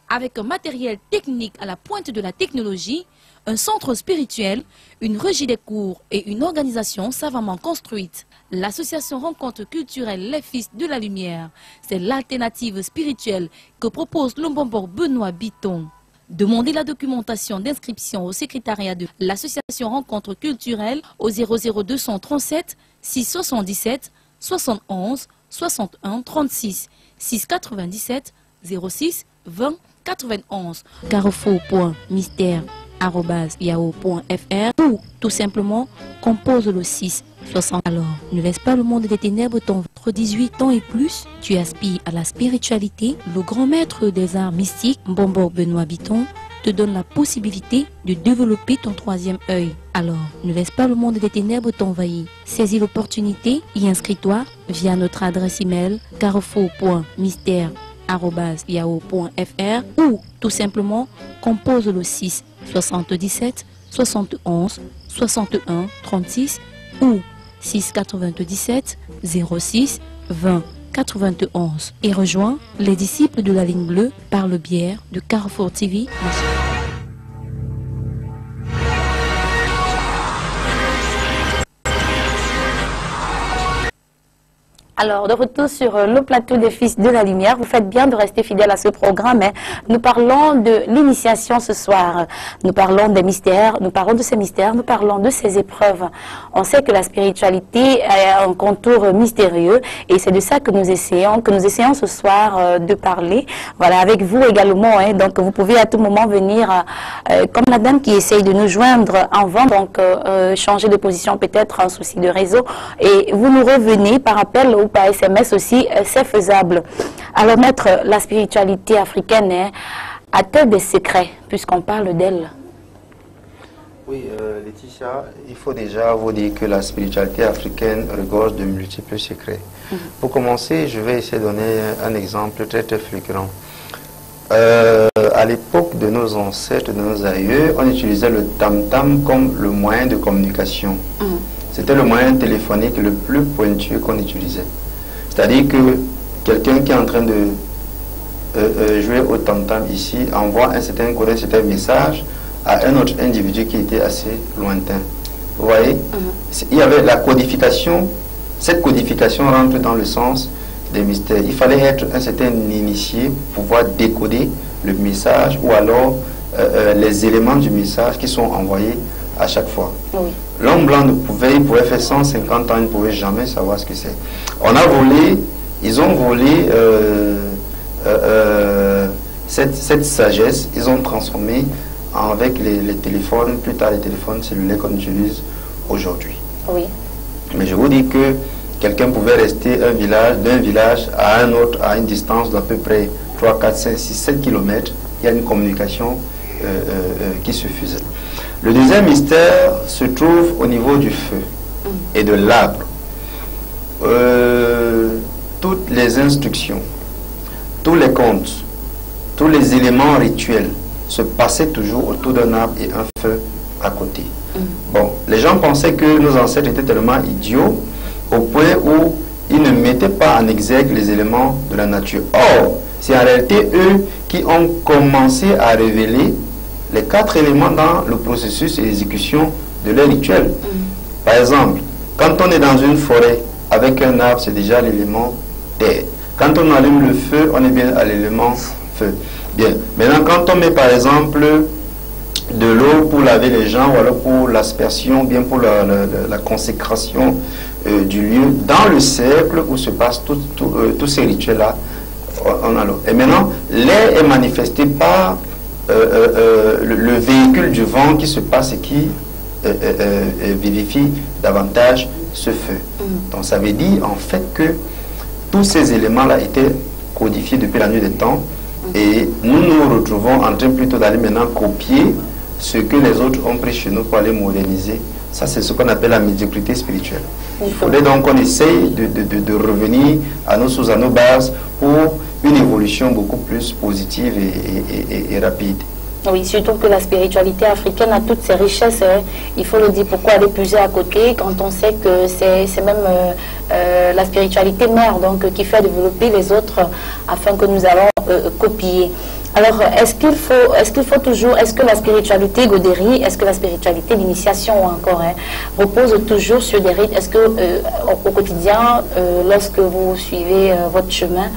avec un matériel technique à la pointe de la technologie, un centre spirituel, une régie des cours et une organisation savamment construite. L'association Rencontre Culturelle Les Fils de la Lumière, c'est l'alternative spirituelle que propose l'Ombombor Benoît Biton. Demandez la documentation d'inscription au secrétariat de l'association Rencontre Culturelle au 00237 677 71 61 36 697 06 20 91. Carrefour.mystère@yahoo.fr ou tout simplement compose le 6 60. Alors, ne laisse pas le monde des ténèbres t'envahir. 18 ans et plus, tu aspires à la spiritualité. Le grand maître des arts mystiques, Mbombo Benoît Biton, te donne la possibilité de développer ton 3e œil. Alors, ne laisse pas le monde des ténèbres t'envahir. Saisis l'opportunité et inscris-toi via notre adresse email carrefour.mystère@yahoo.fr ou tout simplement compose le 6 77 71 61 36 ou 6 97 06 20 91 et rejoins les disciples de la ligne bleue par le biais de Carrefour TV. Alors, de retour sur le plateau des Fils de la Lumière, vous faites bien de rester fidèle à ce programme. Hein. Nous parlons de l'initiation ce soir. Nous parlons des mystères, nous parlons de ces mystères, nous parlons de ces épreuves. On sait que la spiritualité a un contour mystérieux et c'est de ça que nous essayons ce soir de parler. Voilà, avec vous également. Hein. Donc, vous pouvez à tout moment venir, comme la dame qui essaye de nous joindre en vent, donc changer de position peut-être, un souci de réseau. Et vous nous revenez par appel ou par SMS aussi, c'est faisable. Alors, maître, la spiritualité africaine hein, a-t-elle des secrets, puisqu'on parle d'elle? Oui, Laetitia, il faut déjà vous dire que la spiritualité africaine regorge de multiples secrets. Pour commencer, je vais essayer de donner un exemple très très flagrant. À l'époque de nos ancêtres, de nos aïeux, on utilisait le tam-tam comme le moyen de communication. C'était le moyen téléphonique le plus pointu qu'on utilisait. C'est-à-dire que quelqu'un qui est en train de jouer au tam-tam ici envoie un certain message à un autre individu qui était assez lointain. Vous voyez, il y avait la codification. Cette codification rentre dans le sens des mystères. Il fallait être un certain initié pour pouvoir décoder le message ou alors les éléments du message qui sont envoyés à chaque fois. Oui. L'homme blanc il pouvait faire 150 ans, il ne pouvait jamais savoir ce que c'est. Ils ont volé cette sagesse, ils ont transformé avec les téléphones, plus tard les téléphones cellulaires qu'on utilise aujourd'hui. Oui. Mais je vous dis que quelqu'un pouvait rester d'un village à un autre à une distance d'à peu près 3, 4, 5, 6, 7 km. Il y a une communication qui se faisait. Le deuxième mystère se trouve au niveau du feu et de l'arbre. Toutes les instructions, tous les contes, tous les éléments rituels se passaient toujours autour d'un arbre et un feu à côté. Bon, les gens pensaient que nos ancêtres étaient tellement idiots au point où ils ne mettaient pas en exergue les éléments de la nature. Or, c'est en réalité eux qui ont commencé à révéler les 4 éléments dans le processus et l'exécution de leur rituel. Par exemple, quand on est dans une forêt avec un arbre, c'est déjà l'élément terre. Quand on allume le feu, on est bien à l'élément feu. Bien. Maintenant, quand on met par exemple de l'eau pour laver les gens, ou alors pour l'aspersion, bien pour la consécration du lieu, dans le cercle où se passent tous ces rituels-là, on a l'eau. Et maintenant, l'air est manifesté par le véhicule du vent qui se passe et qui vivifie davantage ce feu. Donc ça veut dire en fait que tous ces éléments-là étaient codifiés depuis la nuit des temps et nous nous retrouvons en train plutôt d'aller maintenant copier ce que les autres ont pris chez nous pour aller moderniser. Ça, c'est ce qu'on appelle la médiocrité spirituelle. Il faudrait donc qu'on essaye de revenir à nos sources, à nos bases pour une évolution beaucoup plus positive et rapide. Oui, surtout que la spiritualité africaine a toutes ses richesses. Hein. Il faut le dire, pourquoi aller puiser à côté quand on sait que c'est même la spiritualité mère donc, qui fait développer les autres afin que nous allons copier. Alors, est-ce que la spiritualité Godéry, est-ce que la spiritualité d'initiation encore repose toujours sur des rites? Est-ce que au quotidien, lorsque vous suivez votre chemin,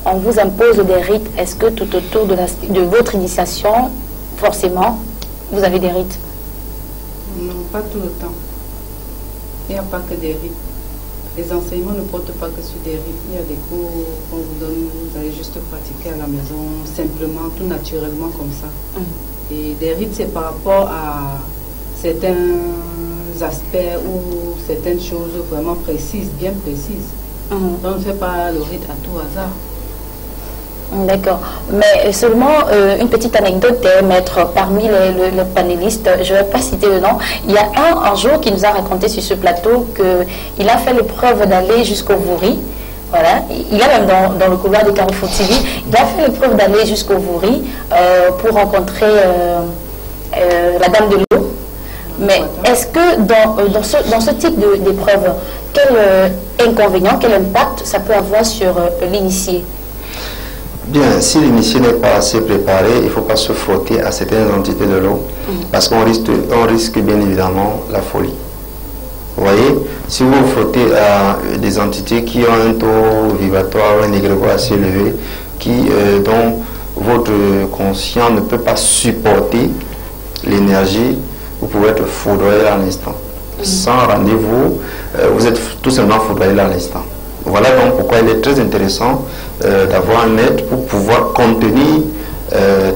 on vous impose des rites? Est-ce que tout autour de votre initiation, forcément, vous avez des rites? Non, pas tout le temps. Il n'y a pas que des rites. Les enseignements ne portent pas que sur des rites. Il y a des cours qu'on vous donne, vous allez juste pratiquer à la maison, simplement, tout naturellement comme ça. Et des rites, c'est par rapport à certains aspects ou certaines choses vraiment précises, bien précises. On ne fait pas le rite à tout hasard. D'accord. Mais seulement une petite anecdote, maître, parmi les panélistes, je ne vais pas citer le nom, il y a un jour qui nous a raconté sur ce plateau qu'il a fait l'épreuve d'aller jusqu'au Vouri. Voilà. Il est même dans le couloir de Carrefour TV. Il a fait l'épreuve d'aller jusqu'au Vouri pour rencontrer la Dame de l'eau. Mais est-ce que dans ce type d'épreuve, quel inconvénient, quel impact ça peut avoir sur l'initié? Bien, si l'initié n'est pas assez préparé, il ne faut pas se frotter à certaines entités de l'eau, parce qu'on risque bien évidemment la folie. Vous voyez, si vous frottez à des entités qui ont un taux vibratoire, un égrégore assez élevé, dont votre conscient ne peut pas supporter l'énergie, vous pouvez être foudroyé à l'instant. Sans rendez-vous, vous êtes tout simplement foudroyé à l'instant. Voilà donc pourquoi il est très intéressant d'avoir un aide pour pouvoir contenir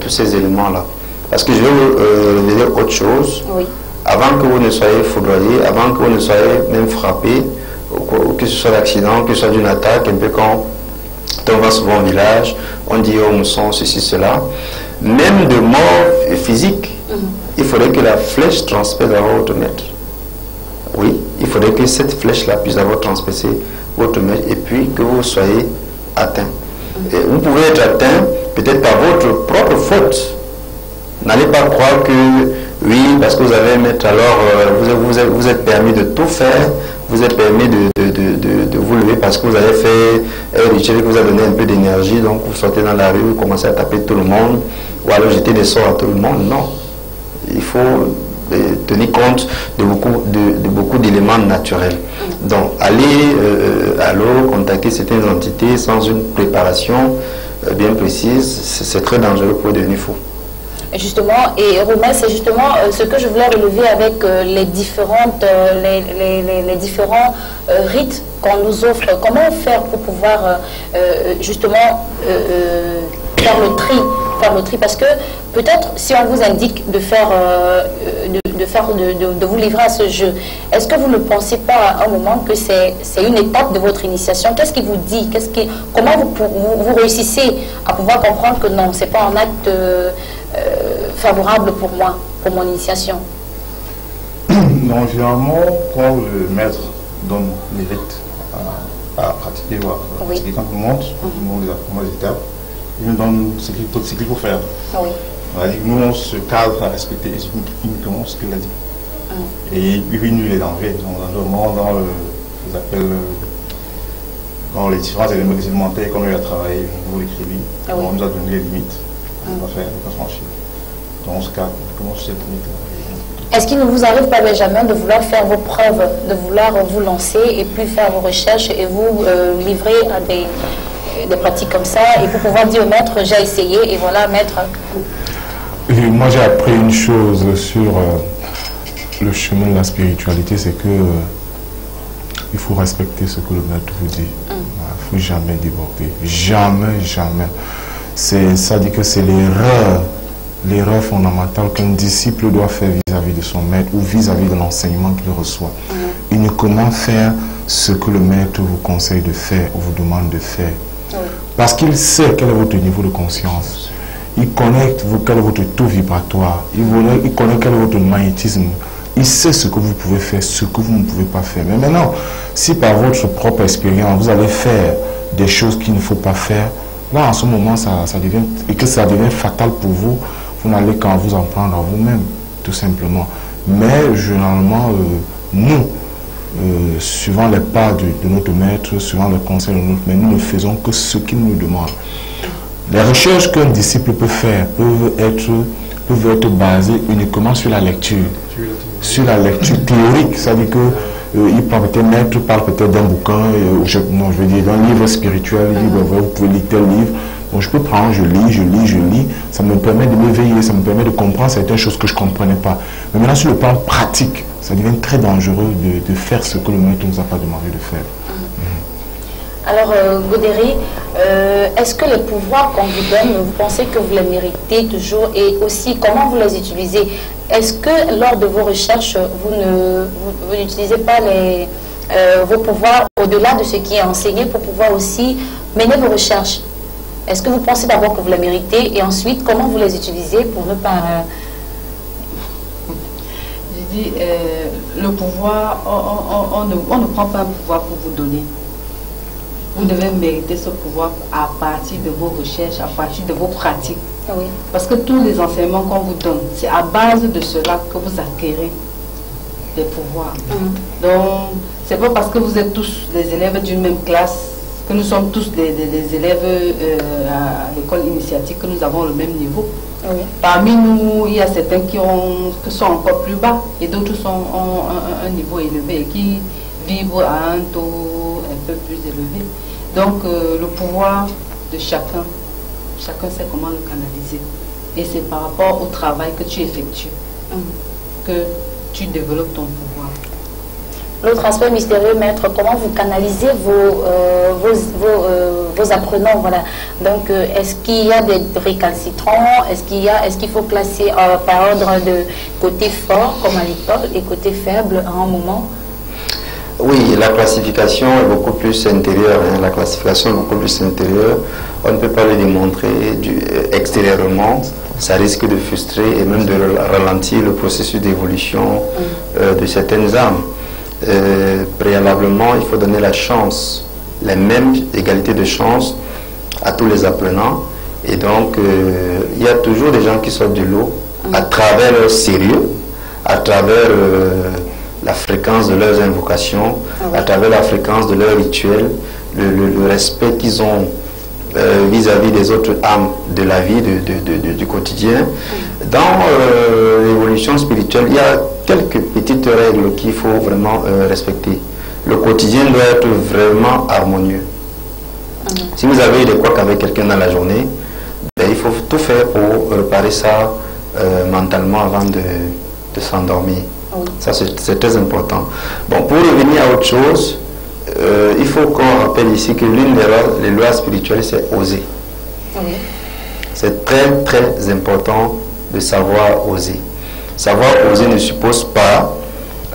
tous ces éléments-là. Parce que je vais vous dire autre chose. Oui. Avant que vous ne soyez foudroyé, avant que vous ne soyez même frappé, ou que ce soit d'accident, que ce soit d'une attaque, un peu quand on va souvent au village, on dit oh, mousson, ceci, cela. Même de mort physique, il faudrait que la flèche transperce à votre maître. Oui, il faudrait que cette flèche-là puisse avoir transpercé votre maître et puis que vous soyez atteint. Et vous pouvez être atteint peut-être par votre propre faute. N'allez pas croire que oui, parce que vous avez un maître, alors vous êtes permis de tout faire, vous êtes permis de vous lever parce que vous avez fait un rituel qui vous a donné un peu d'énergie, donc vous sortez dans la rue, vous commencez à taper tout le monde, ou alors jeter des sorts à tout le monde. Non. Il faut tenir compte de beaucoup d'éléments naturels. Donc, aller à l'eau, contacter certaines entités sans une préparation bien précise, c'est très dangereux pour devenir fou. Justement, et Romain, c'est justement ce que je voulais relever avec les différents rites qu'on nous offre. Comment faire pour pouvoir justement faire le tri, parce que peut-être si on vous indique de faire de vous livrer à ce jeu, est-ce que vous ne pensez pas à un moment que c'est une étape de votre initiation? Qu'est-ce qui vous dit? Comment vous réussissez à pouvoir comprendre que non, c'est pas un acte favorable pour moi, pour mon initiation? Non, finalement, quand le maître donne les rites à pratiquer ou à pratiquer, quand on monte les étapes, il nous donne ce qu'il faut faire. Oui. Nous, on se cadre à respecter uniquement ce qu'il a dit. Et il diminue les dangers, dans les différents éléments élémentaires qu'on a travaillé au niveau écrit, on nous a donné les limites. On va faire, on va franchir. Dans ce cas, on commence cette limite-là. Est-ce qu'il ne vous arrive pas, Benjamin, de vouloir faire vos preuves, de vouloir vous lancer et puis faire vos recherches et vous livrer à des pratiques comme ça et pour pouvoir dire au maître, j'ai essayé et voilà, maître? Moi, j'ai appris une chose sur le chemin de la spiritualité, c'est que il faut respecter ce que le maître vous dit. Il ne faut jamais déborder. Jamais, jamais. Ça dit que c'est l'erreur fondamentale qu'un disciple doit faire vis-à-vis de son maître ou vis-à-vis de l'enseignement qu'il reçoit. Uniquement faire ce que le maître vous conseille de faire ou vous demande de faire. Parce qu'il sait quel est votre niveau de conscience. Il connaît quel est votre taux vibratoire. Il connaît quel est votre magnétisme. Il sait ce que vous pouvez faire, ce que vous ne pouvez pas faire. Mais maintenant, si par votre propre expérience, vous allez faire des choses qu'il ne faut pas faire, là, en ce moment, ça devient, et que ça devient fatal pour vous, vous n'allez qu'à vous en prendre à vous-même, tout simplement. Mais, généralement, nous, suivant les pas de notre maître, suivant les conseils de notre maître, nous ne faisons que ce qu'il nous demande. Les recherches qu'un disciple peut faire peuvent être basées uniquement sur la lecture. Sur la lecture théorique, c'est-à-dire que il parle peut-être, maître parle peut-être d'un bouquin, je veux dire d'un livre spirituel, il dit, vous pouvez lire tel livre. Donc je peux prendre, je lis, ça me permet de m'éveiller, ça me permet de comprendre certaines choses que je ne comprenais pas. Mais maintenant sur le plan pratique, ça devient très dangereux de faire ce que le maître ne nous a pas demandé de faire. Alors, Godéry, est-ce que les pouvoirs qu'on vous donne, vous pensez que vous les méritez toujours? Et aussi, comment vous les utilisez? Est-ce que lors de vos recherches, vous n'utilisez pas vos pouvoirs au-delà de ce qui est enseigné pour pouvoir aussi mener vos recherches? Est-ce que vous pensez d'abord que vous les méritez et ensuite, comment vous les utilisez pour ne pas... Je dis, le pouvoir, on ne prend pas un pouvoir pour vous donner. Vous devez mériter ce pouvoir à partir de vos recherches, à partir de vos pratiques. Oui. Parce que tous les enseignements qu'on vous donne, c'est à base de cela que vous acquérez des pouvoirs. Donc, c'est pas parce que vous êtes tous des élèves d'une même classe, que nous sommes tous des élèves à l'école initiatique, que nous avons le même niveau. Oui. Parmi nous, il y a certains qui sont encore plus bas et d'autres ont un niveau élevé et qui vivent à un taux un peu plus élevé. Donc le pouvoir de chacun sait comment le canaliser. Et c'est par rapport au travail que tu effectues que tu développes ton pouvoir. L'autre aspect mystérieux, maître, comment vous canalisez vos apprenants, voilà. Donc, est-ce qu'il y a des récalcitrants? Est-ce qu'il faut classer par ordre de côté fort, comme à l'école, et côté faible à un moment? Oui, la classification est beaucoup plus intérieure. Hein. La classification est beaucoup plus intérieure. On ne peut pas le démontrer extérieurement. Ça risque de frustrer et même de ralentir le processus d'évolution de certaines âmes. Préalablement, il faut donner la chance, la même égalité de chance à tous les apprenants. Et donc, il y a toujours des gens qui sortent de l'eau à travers leur sérieux, à travers la fréquence de leurs invocations, à travers la fréquence de leurs rituels, le respect qu'ils ont vis-à-vis des autres âmes de la vie, du quotidien. Dans l'évolution spirituelle, il y a quelques petites règles qu'il faut vraiment respecter. Le quotidien doit être vraiment harmonieux. Si vous avez des couacs avec quelqu'un dans la journée, ben, il faut tout faire pour réparer ça mentalement avant de s'endormir. Ça, c'est très important. Bon, pour revenir à autre chose, il faut qu'on rappelle ici que l'une des lois spirituelles, c'est oser. C'est très, très important de savoir oser. Savoir oser ne suppose pas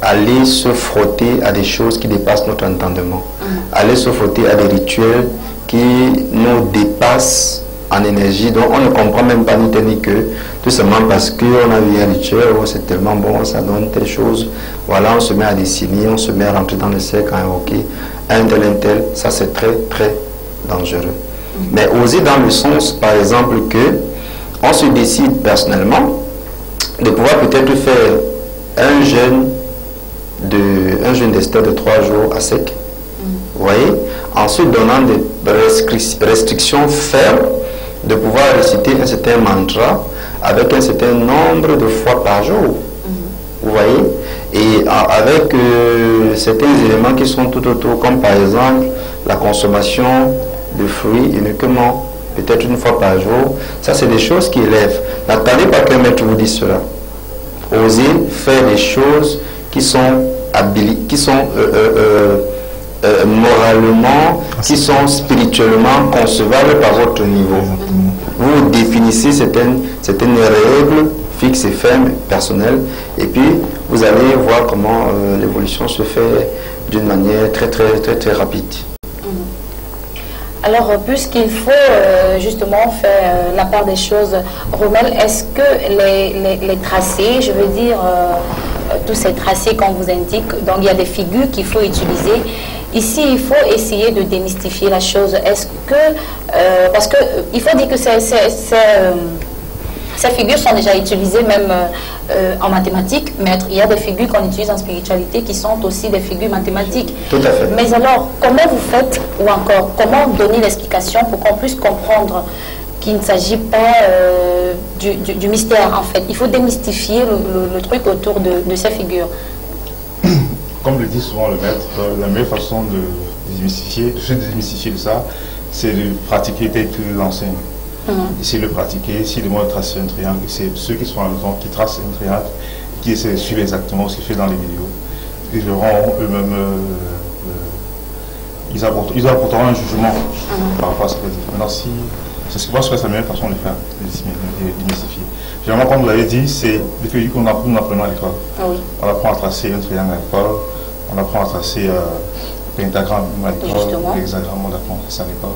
aller se frotter à des choses qui dépassent notre entendement. Aller se frotter à des rituels qui nous dépassent en énergie, donc on ne comprend même pas ni tel ni que, tout simplement parce qu'on a vu un rituel, oh, c'est tellement bon, ça donne telle chose, voilà, on se met à dessiner, on se met à rentrer dans le cercle, à invoquer un tel, ça c'est très très dangereux. Mais oser dans le sens, par exemple, que on se décide personnellement de pouvoir peut-être faire un jeûne d'Esther de 3 jours à sec, vous voyez, en se donnant des restrictions fermes, de pouvoir réciter un certain mantra avec un certain nombre de fois par jour. Vous voyez? Et avec certains éléments qui sont tout autour, comme par exemple la consommation de fruits uniquement, peut-être une fois par jour. Ça, c'est des choses qui élèvent. N'attendez pas qu'un maître vous dise cela. Osez faire des choses qui sont moralement, qui sont spirituellement concevables par votre niveau. Vous définissez certaines règles fixes et fermes, personnelles, et puis vous allez voir comment l'évolution se fait d'une manière très très très très rapide. Alors, puisqu'il faut justement faire la part des choses, Rommel, est-ce que les tracés, je veux dire, tous ces tracés qu'on vous indique, donc il y a des figures qu'il faut utiliser. Ici, il faut essayer de démystifier la chose. Est-ce que, parce qu'il faut dire que ces figures sont déjà utilisées même en mathématiques, maître. Il y a des figures qu'on utilise en spiritualité qui sont aussi des figures mathématiques. Tout à fait. Mais alors, comment vous faites, ou encore, comment donner l'explication pour qu'on puisse comprendre qu'il ne s'agit pas du mystère, en fait? Il faut démystifier le truc autour de ces figures. Comme le dit souvent le maître, la meilleure façon de se démystifier de ça, c'est de pratiquer tel qu'il l'enseigne. Essayer de le pratiquer, essayer de moi de tracer un triangle. C'est ceux qui sont à la maison qui tracent un triangle, qui essaient de suivre exactement ce qu'il fait dans les vidéos. Ils verront eux-mêmes, ils apporteront un jugement par rapport à ce qu'ils disent. Maintenant, c'est ce que moi je pense que c'est la meilleure façon de faire, de démystifier. Généralement, comme vous l'avez dit, c'est des figures qu'on apprend à l'école. On apprend à tracer un triangle à l'école, on apprend à tracer un pentagramme à l'école, l'hexagramme, on apprend à tracer à l'école.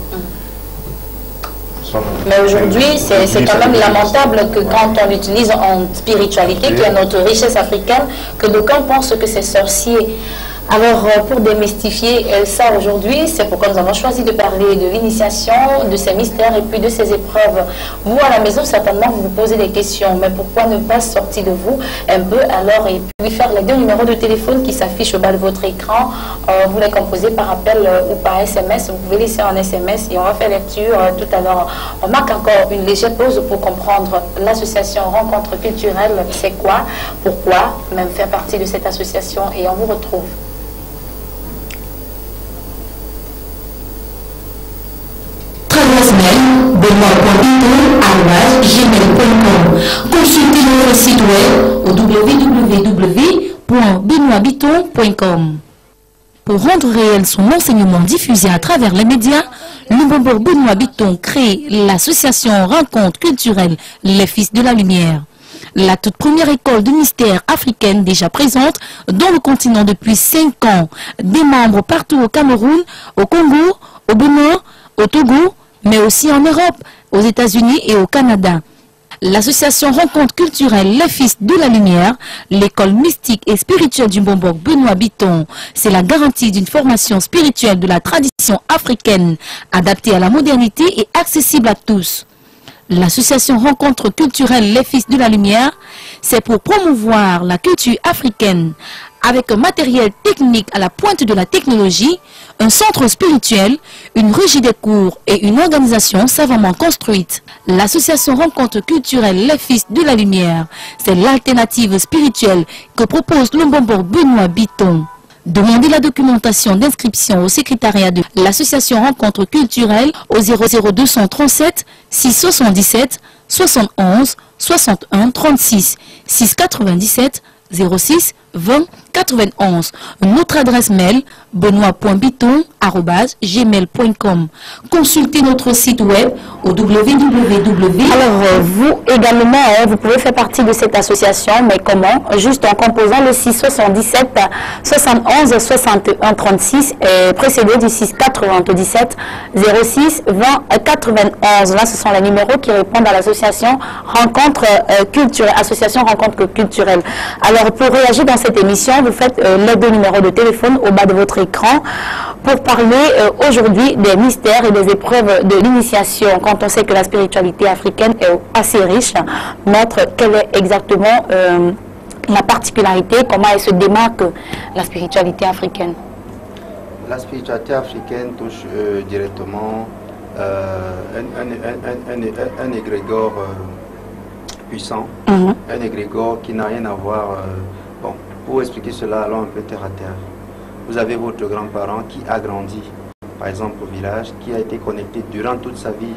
Mais aujourd'hui, c'est quand même lamentable que quand on l'utilise en spiritualité, qui est notre richesse africaine, que d'aucuns pensent que c'est sorcier. Alors, pour démystifier ça aujourd'hui, c'est pourquoi nous avons choisi de parler de l'initiation, de ces mystères et puis de ces épreuves. Vous, à la maison, certainement, vous vous posez des questions. Mais pourquoi ne pas sortir de vous un peu alors et puis faire les 2 numéros de téléphone qui s'affichent au bas de votre écran. Vous les composez par appel ou par SMS. Vous pouvez laisser un SMS et on va faire lecture tout à l'heure. On marque encore une légère pause pour comprendre l'association Rencontre Culturelle. C'est quoi? Pourquoi même faire partie de cette association? Et on vous retrouve. Benoît.biton@gmail.com. Consultez notre site web au www.benoîtbiton.com. Pour rendre réel son enseignement diffusé à travers les médias, le Bombor Benoît Biton crée l'association Rencontre Culturelle Les Fils de la Lumière. La toute première école de mystère africaine déjà présente dans le continent depuis 5 ans. Des membres partout au Cameroun, au Congo, au Bénin, au Togo, mais aussi en Europe, aux États-Unis et au Canada. L'association Rencontre Culturelle Les Fils de la Lumière, l'école mystique et spirituelle du Bombor Benoît Biton, c'est la garantie d'une formation spirituelle de la tradition africaine, adaptée à la modernité et accessible à tous. L'association Rencontre Culturelle Les Fils de la Lumière, c'est pour promouvoir la culture africaine, avec un matériel technique à la pointe de la technologie, un centre spirituel, une régie des cours et une organisation savamment construite. L'association Rencontre Culturelle Les Fils de la Lumière, c'est l'alternative spirituelle que propose le Bombor Benoît Biton. Demandez la documentation d'inscription au secrétariat de l'association Rencontre Culturelle au 00237 677 71 61 36 697 06 20 91. Notre adresse mail benoît.biton@gmail.com. Consultez notre site web au www. Alors vous également, vous pouvez faire partie de cette association, mais comment? Juste en composant le 677 71 61 36 et précédé du 697 06 20 91. Là, ce sont les numéros qui répondent à l'association Rencontre Culturelle, association Rencontre Culturelle. Alors pour réagir dans cette émission, vous faites les 2 numéros de téléphone au bas de votre écran pour parler aujourd'hui des mystères et des épreuves de l'initiation. Quand on sait que la spiritualité africaine est assez riche, Maître, quelle est exactement la particularité, comment elle se démarque la spiritualité africaine? La spiritualité africaine touche directement un égrégore puissant, un égrégore qui n'a rien à voir. Bon, pour expliquer cela, allons un peu terre à terre. Vous avez votre grand-parent qui a grandi, par exemple au village, qui a été connecté durant toute sa vie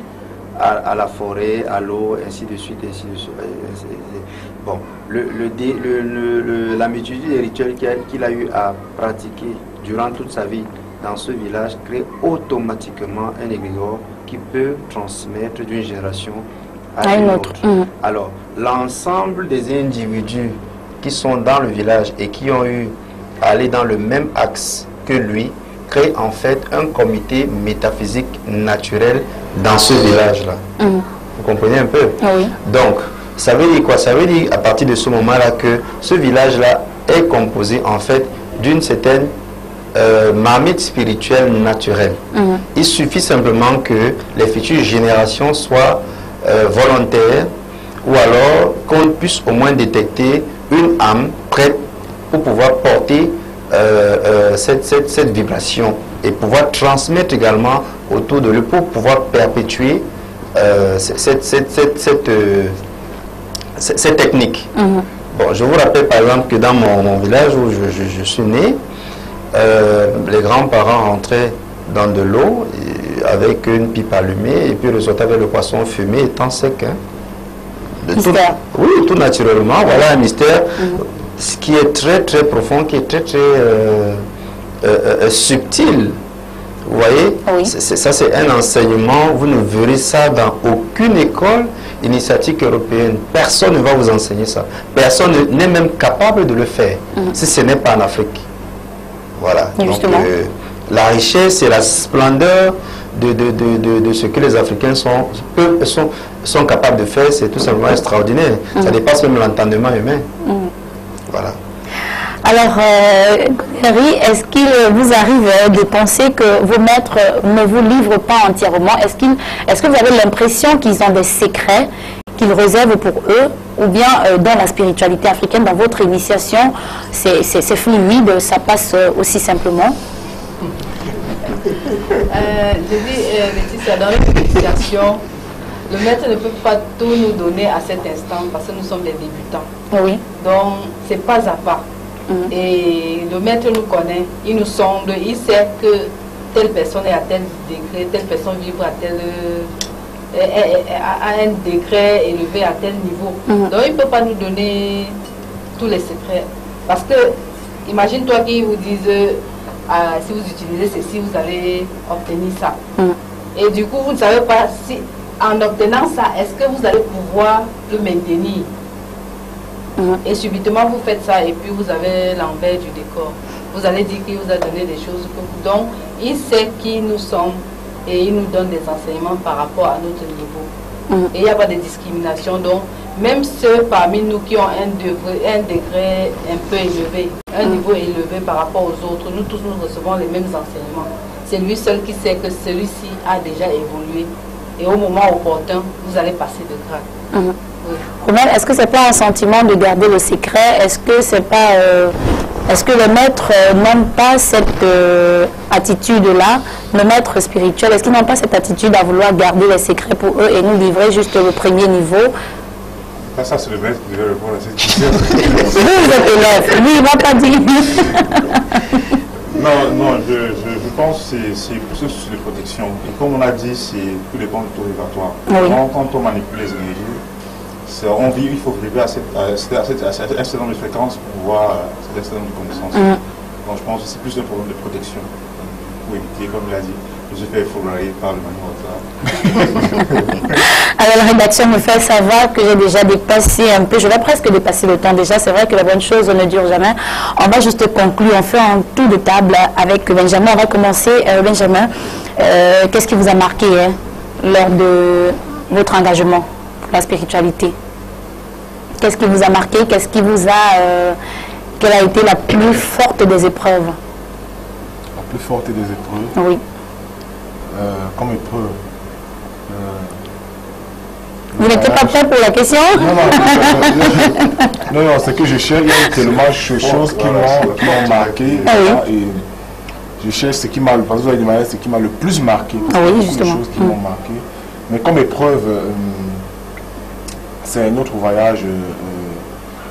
à la forêt, à l'eau, ainsi de suite, ainsi de suite. Bon, la multitude des rituels qu'il a eu à pratiquer durant toute sa vie dans ce village crée automatiquement un égrégore qui peut transmettre d'une génération à une autre. Alors, l'ensemble des individus qui sont dans le village et qui ont eu à aller dans le même axe que lui, crée en fait un comité métaphysique naturel dans ce village-là. Vous comprenez un peu? Oui. Donc, ça veut dire quoi? Ça veut dire à partir de ce moment-là que ce village-là est composé en fait d'une certaine marmite spirituelle naturelle. Il suffit simplement que les futures générations soient volontaires, ou alors qu'on puisse au moins détecter une âme prête pour pouvoir porter cette vibration et pouvoir transmettre également autour de lui pour pouvoir perpétuer cette technique. Bon, je vous rappelle par exemple que dans mon village où je suis né, les grands-parents rentraient dans de l'eau avec une pipe allumée et puis ressortaient avec le poisson fumé étant sec. Mystère. Oui, tout naturellement. Voilà un mystère ce qui est très très profond, qui est très subtil. Vous voyez, oui. Ça c'est un enseignement, vous ne verrez ça dans aucune école initiatique européenne. Personne ne va vous enseigner ça. Personne n'est même capable de le faire, si ce n'est pas en Afrique. Voilà. Justement. Donc, la richesse et la splendeur de ce que les Africains sont capables de faire, c'est tout simplement extraordinaire. Ça dépasse même l'entendement humain. Voilà. Alors, Godéry, est-ce qu'il vous arrive de penser que vos maîtres ne vous livrent pas entièrement? Est-ce que vous avez l'impression qu'ils ont des secrets qu'ils réservent pour eux, ou bien dans la spiritualité africaine, dans votre initiation, c'est fluide, ça passe aussi simplement? Je dis, Laetitia, dans l'initiation, le maître ne peut pas tout nous donner à cet instant parce que nous sommes des débutants. Oui. Donc, c'est pas à pas. Et le maître nous connaît, il nous sonde, il sait que telle personne est à tel degré, telle personne vibre à un degré élevé à tel niveau. Donc, il ne peut pas nous donner tous les secrets. Parce que, imagine-toi qu'ils vous disent, si vous utilisez ceci, vous allez obtenir ça. Et du coup, vous ne savez pas si, en obtenant ça, est-ce que vous allez pouvoir le maintenir. Et subitement, vous faites ça et puis vous avez l'envers du décor. Vous allez dire qu'il vous a donné des choses. Donc, il sait qui nous sommes et il nous donne des enseignements par rapport à notre niveau. Et il n'y a pas de discrimination. Donc, même ceux parmi nous qui ont un degré un peu élevé, un niveau élevé par rapport aux autres, nous tous nous recevons les mêmes enseignements. C'est lui seul qui sait que celui-ci a déjà évolué. Et au moment opportun, vous allez passer de grade. Romain, est-ce que c'est pas un sentiment de garder le secret? Est-ce que c'est pas, est-ce que les maîtres n'ont pas cette attitude-là, le maître spirituel, est-ce qu'ils n'ont pas cette attitude à vouloir garder les secrets pour eux et nous livrer juste le premier niveau? Ça, c'est le maître qui devait répondre à cette question. Vous êtes élève, lui, il ne m'a pas dit. Non, je pense que c'est plus sur les protections. Et comme on a dit, tout dépend du taux vibratoire. Quand on manipule les énergies, il faut vibrer à un certain nombre de fréquences pour pouvoir cet certain nombre de connaissances. Donc je pense que c'est plus un problème de protection pour éviter, comme il a dit, de se faire fourrer par le manière. Alors la rédaction me fait savoir que j'ai déjà dépassé un peu, je vais presque dépasser le temps déjà, c'est vrai que la bonne chose ne dure jamais. On va juste conclure, on fait un tour de table avec Benjamin, on va commencer. Benjamin, qu'est-ce qui vous a marqué lors de votre engagement pour la spiritualité? Qu'est-ce qui vous a marqué? Qu'est-ce qui vous a... quelle a été la plus forte des épreuves? La plus forte des épreuves? Oui. Comme épreuve. Vous n'étiez pas prêt pour la question? Non, c'est que je cherche, il y a tellement de choses qui m'ont marqué. Et je cherche ce qui m'a, parce que vous avez demandé ce qui m'a le plus marqué. Oui, justement. Des choses qui m'ont marqué. Mais comme épreuve, c'est un autre voyage,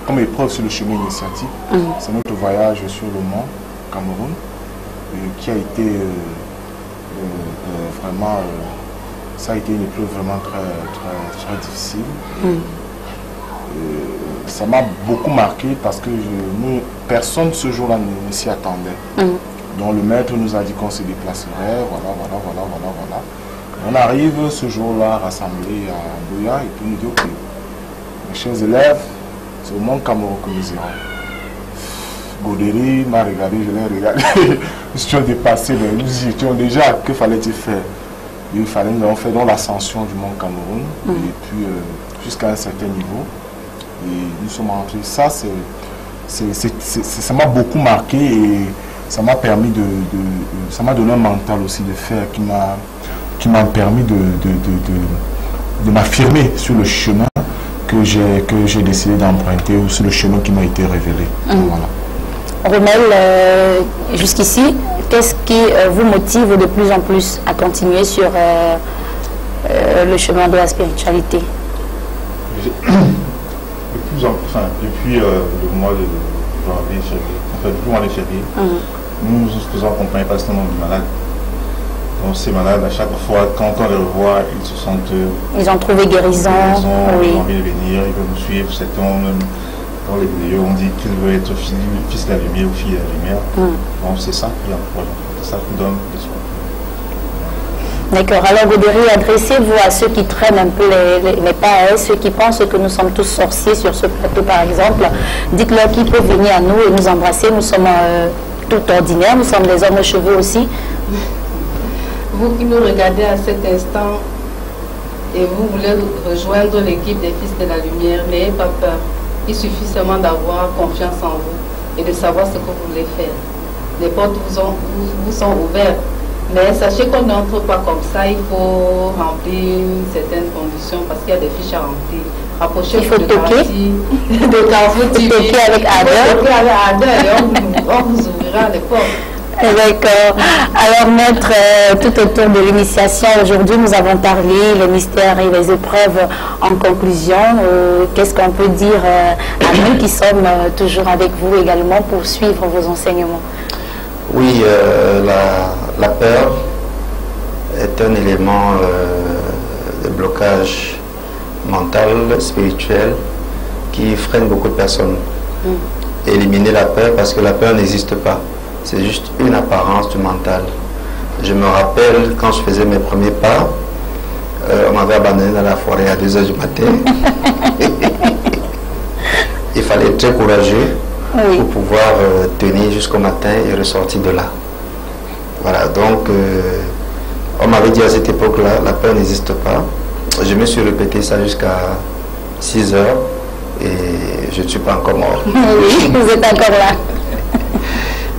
comme épreuve sur le chemin initiatique. C'est notre voyage sur le Mont Cameroun, qui a été vraiment... ça a été une épreuve vraiment très difficile. Ça m'a beaucoup marqué parce que personne ce jour-là ne s'y attendait. Donc le maître nous a dit qu'on se déplacerait, voilà. On arrive ce jour-là rassemblés à Bouya et puis nous dit ok, mes chers élèves, c'est au Mont Cameroun que nous irons. Godéry m'a regardé, je l'ai regardé. Nous étions dépassés, mais nous étions déjà, que fallait-il faire? Il fallait nous faire dans l'ascension du Mont Cameroun et puis jusqu'à un certain niveau. Et nous sommes entrés. Ça, ça m'a beaucoup marqué et ça m'a permis ça m'a donné un mental aussi de faire qui m'a permis de m'affirmer sur le chemin que j'ai décidé d'emprunter ou sur le chemin qui m'a été révélé. Voilà. Romel, jusqu'ici, qu'est-ce qui vous motive de plus en plus à continuer sur le chemin de la spiritualité? Depuis le mois de janvier, depuis le mois de février, nous nous faisons accompagner par un certain nombre de malades. Donc ces malades, à chaque fois, quand on les revoit, ils se sentent... Ils ont trouvé guérison. Ils ont envie de venir, ils veulent nous suivre. Dans les vidéos, on dit qu'ils veulent être fils de la lumière ou fille de la lumière. Donc c'est ça qui encourage, c'est ça qui donne l'espoir. D'accord. Alors Godéry, adressez-vous à ceux qui traînent un peu les pas, ceux qui pensent que nous sommes tous sorciers sur ce plateau par exemple. Dites-leur qu'ils peuvent venir à nous et nous embrasser. Nous sommes tout ordinaires, nous sommes des hommes aux cheveux aussi. Vous qui nous regardez à cet instant et vous voulez rejoindre l'équipe des Fils de la Lumière, n'ayez pas peur. Il suffit seulement d'avoir confiance en vous. et de savoir ce que vous voulez faire. Les portes vous sont ouvertes. Mais sachez qu'on n'entre pas comme ça, il faut remplir certaines conditions parce qu'il y a des fiches à remplir. Rapprochez-vous de Carrefour TV. Toquer avec Ada. Et on vous ouvrira les portes. D'accord. Alors, maître, tout autour de l'initiation, aujourd'hui, nous avons parlé les mystères et les épreuves en conclusion. Qu'est-ce qu'on peut dire à nous qui sommes toujours avec vous également pour suivre vos enseignements? Oui, la peur est un élément de blocage mental, spirituel, qui freine beaucoup de personnes. Éliminer la peur, parce que la peur n'existe pas. C'est juste une apparence du mental. Je me rappelle quand je faisais mes premiers pas, on m'avait abandonné dans la forêt à 2 h du matin. Il fallait être très courageux pour pouvoir tenir jusqu'au matin et ressortir de là. Voilà, donc on m'avait dit à cette époque-là, la peur n'existe pas. Je me suis répété ça jusqu'à 6 h et je ne suis pas encore mort. Oui, vous êtes encore là.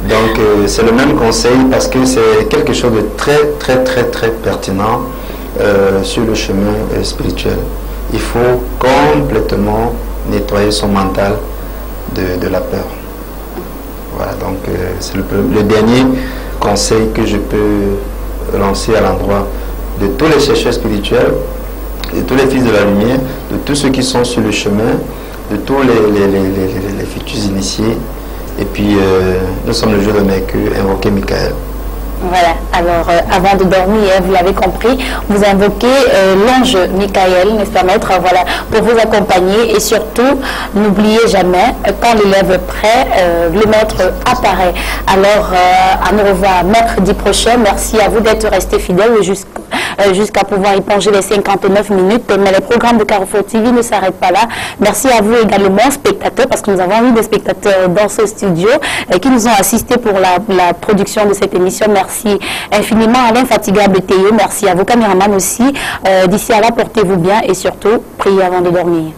Donc c'est le même conseil parce que c'est quelque chose de très pertinent sur le chemin spirituel. Il faut complètement nettoyer son mental de la peur. Voilà, donc c'est le dernier conseil que je peux lancer à l'endroit de tous les chercheurs spirituels, de tous les fils de la lumière, de tous ceux qui sont sur le chemin, de tous les futurs initiés. Et puis, nous sommes le jour de Mercure, invoquer Michael. Voilà, alors avant de dormir, vous l'avez compris, vous invoquez l'ange Michael, n'est-ce pas maître, voilà, pour vous accompagner et surtout, n'oubliez jamais, quand l'élève est prêt, le maître apparaît. Alors, à nous revoir mercredi prochain, merci à vous d'être restés fidèles jusqu'à pouvoir éponger les 59 minutes, mais les programmes de Carrefour TV ne s'arrêtent pas là. Merci à vous également, spectateurs, parce que nous avons eu des spectateurs dans ce studio qui nous ont assistés pour la production de cette émission. Merci infiniment à l'infatigable Théo. Merci à vos caméramans aussi. D'ici à là, portez-vous bien et surtout, priez avant de dormir.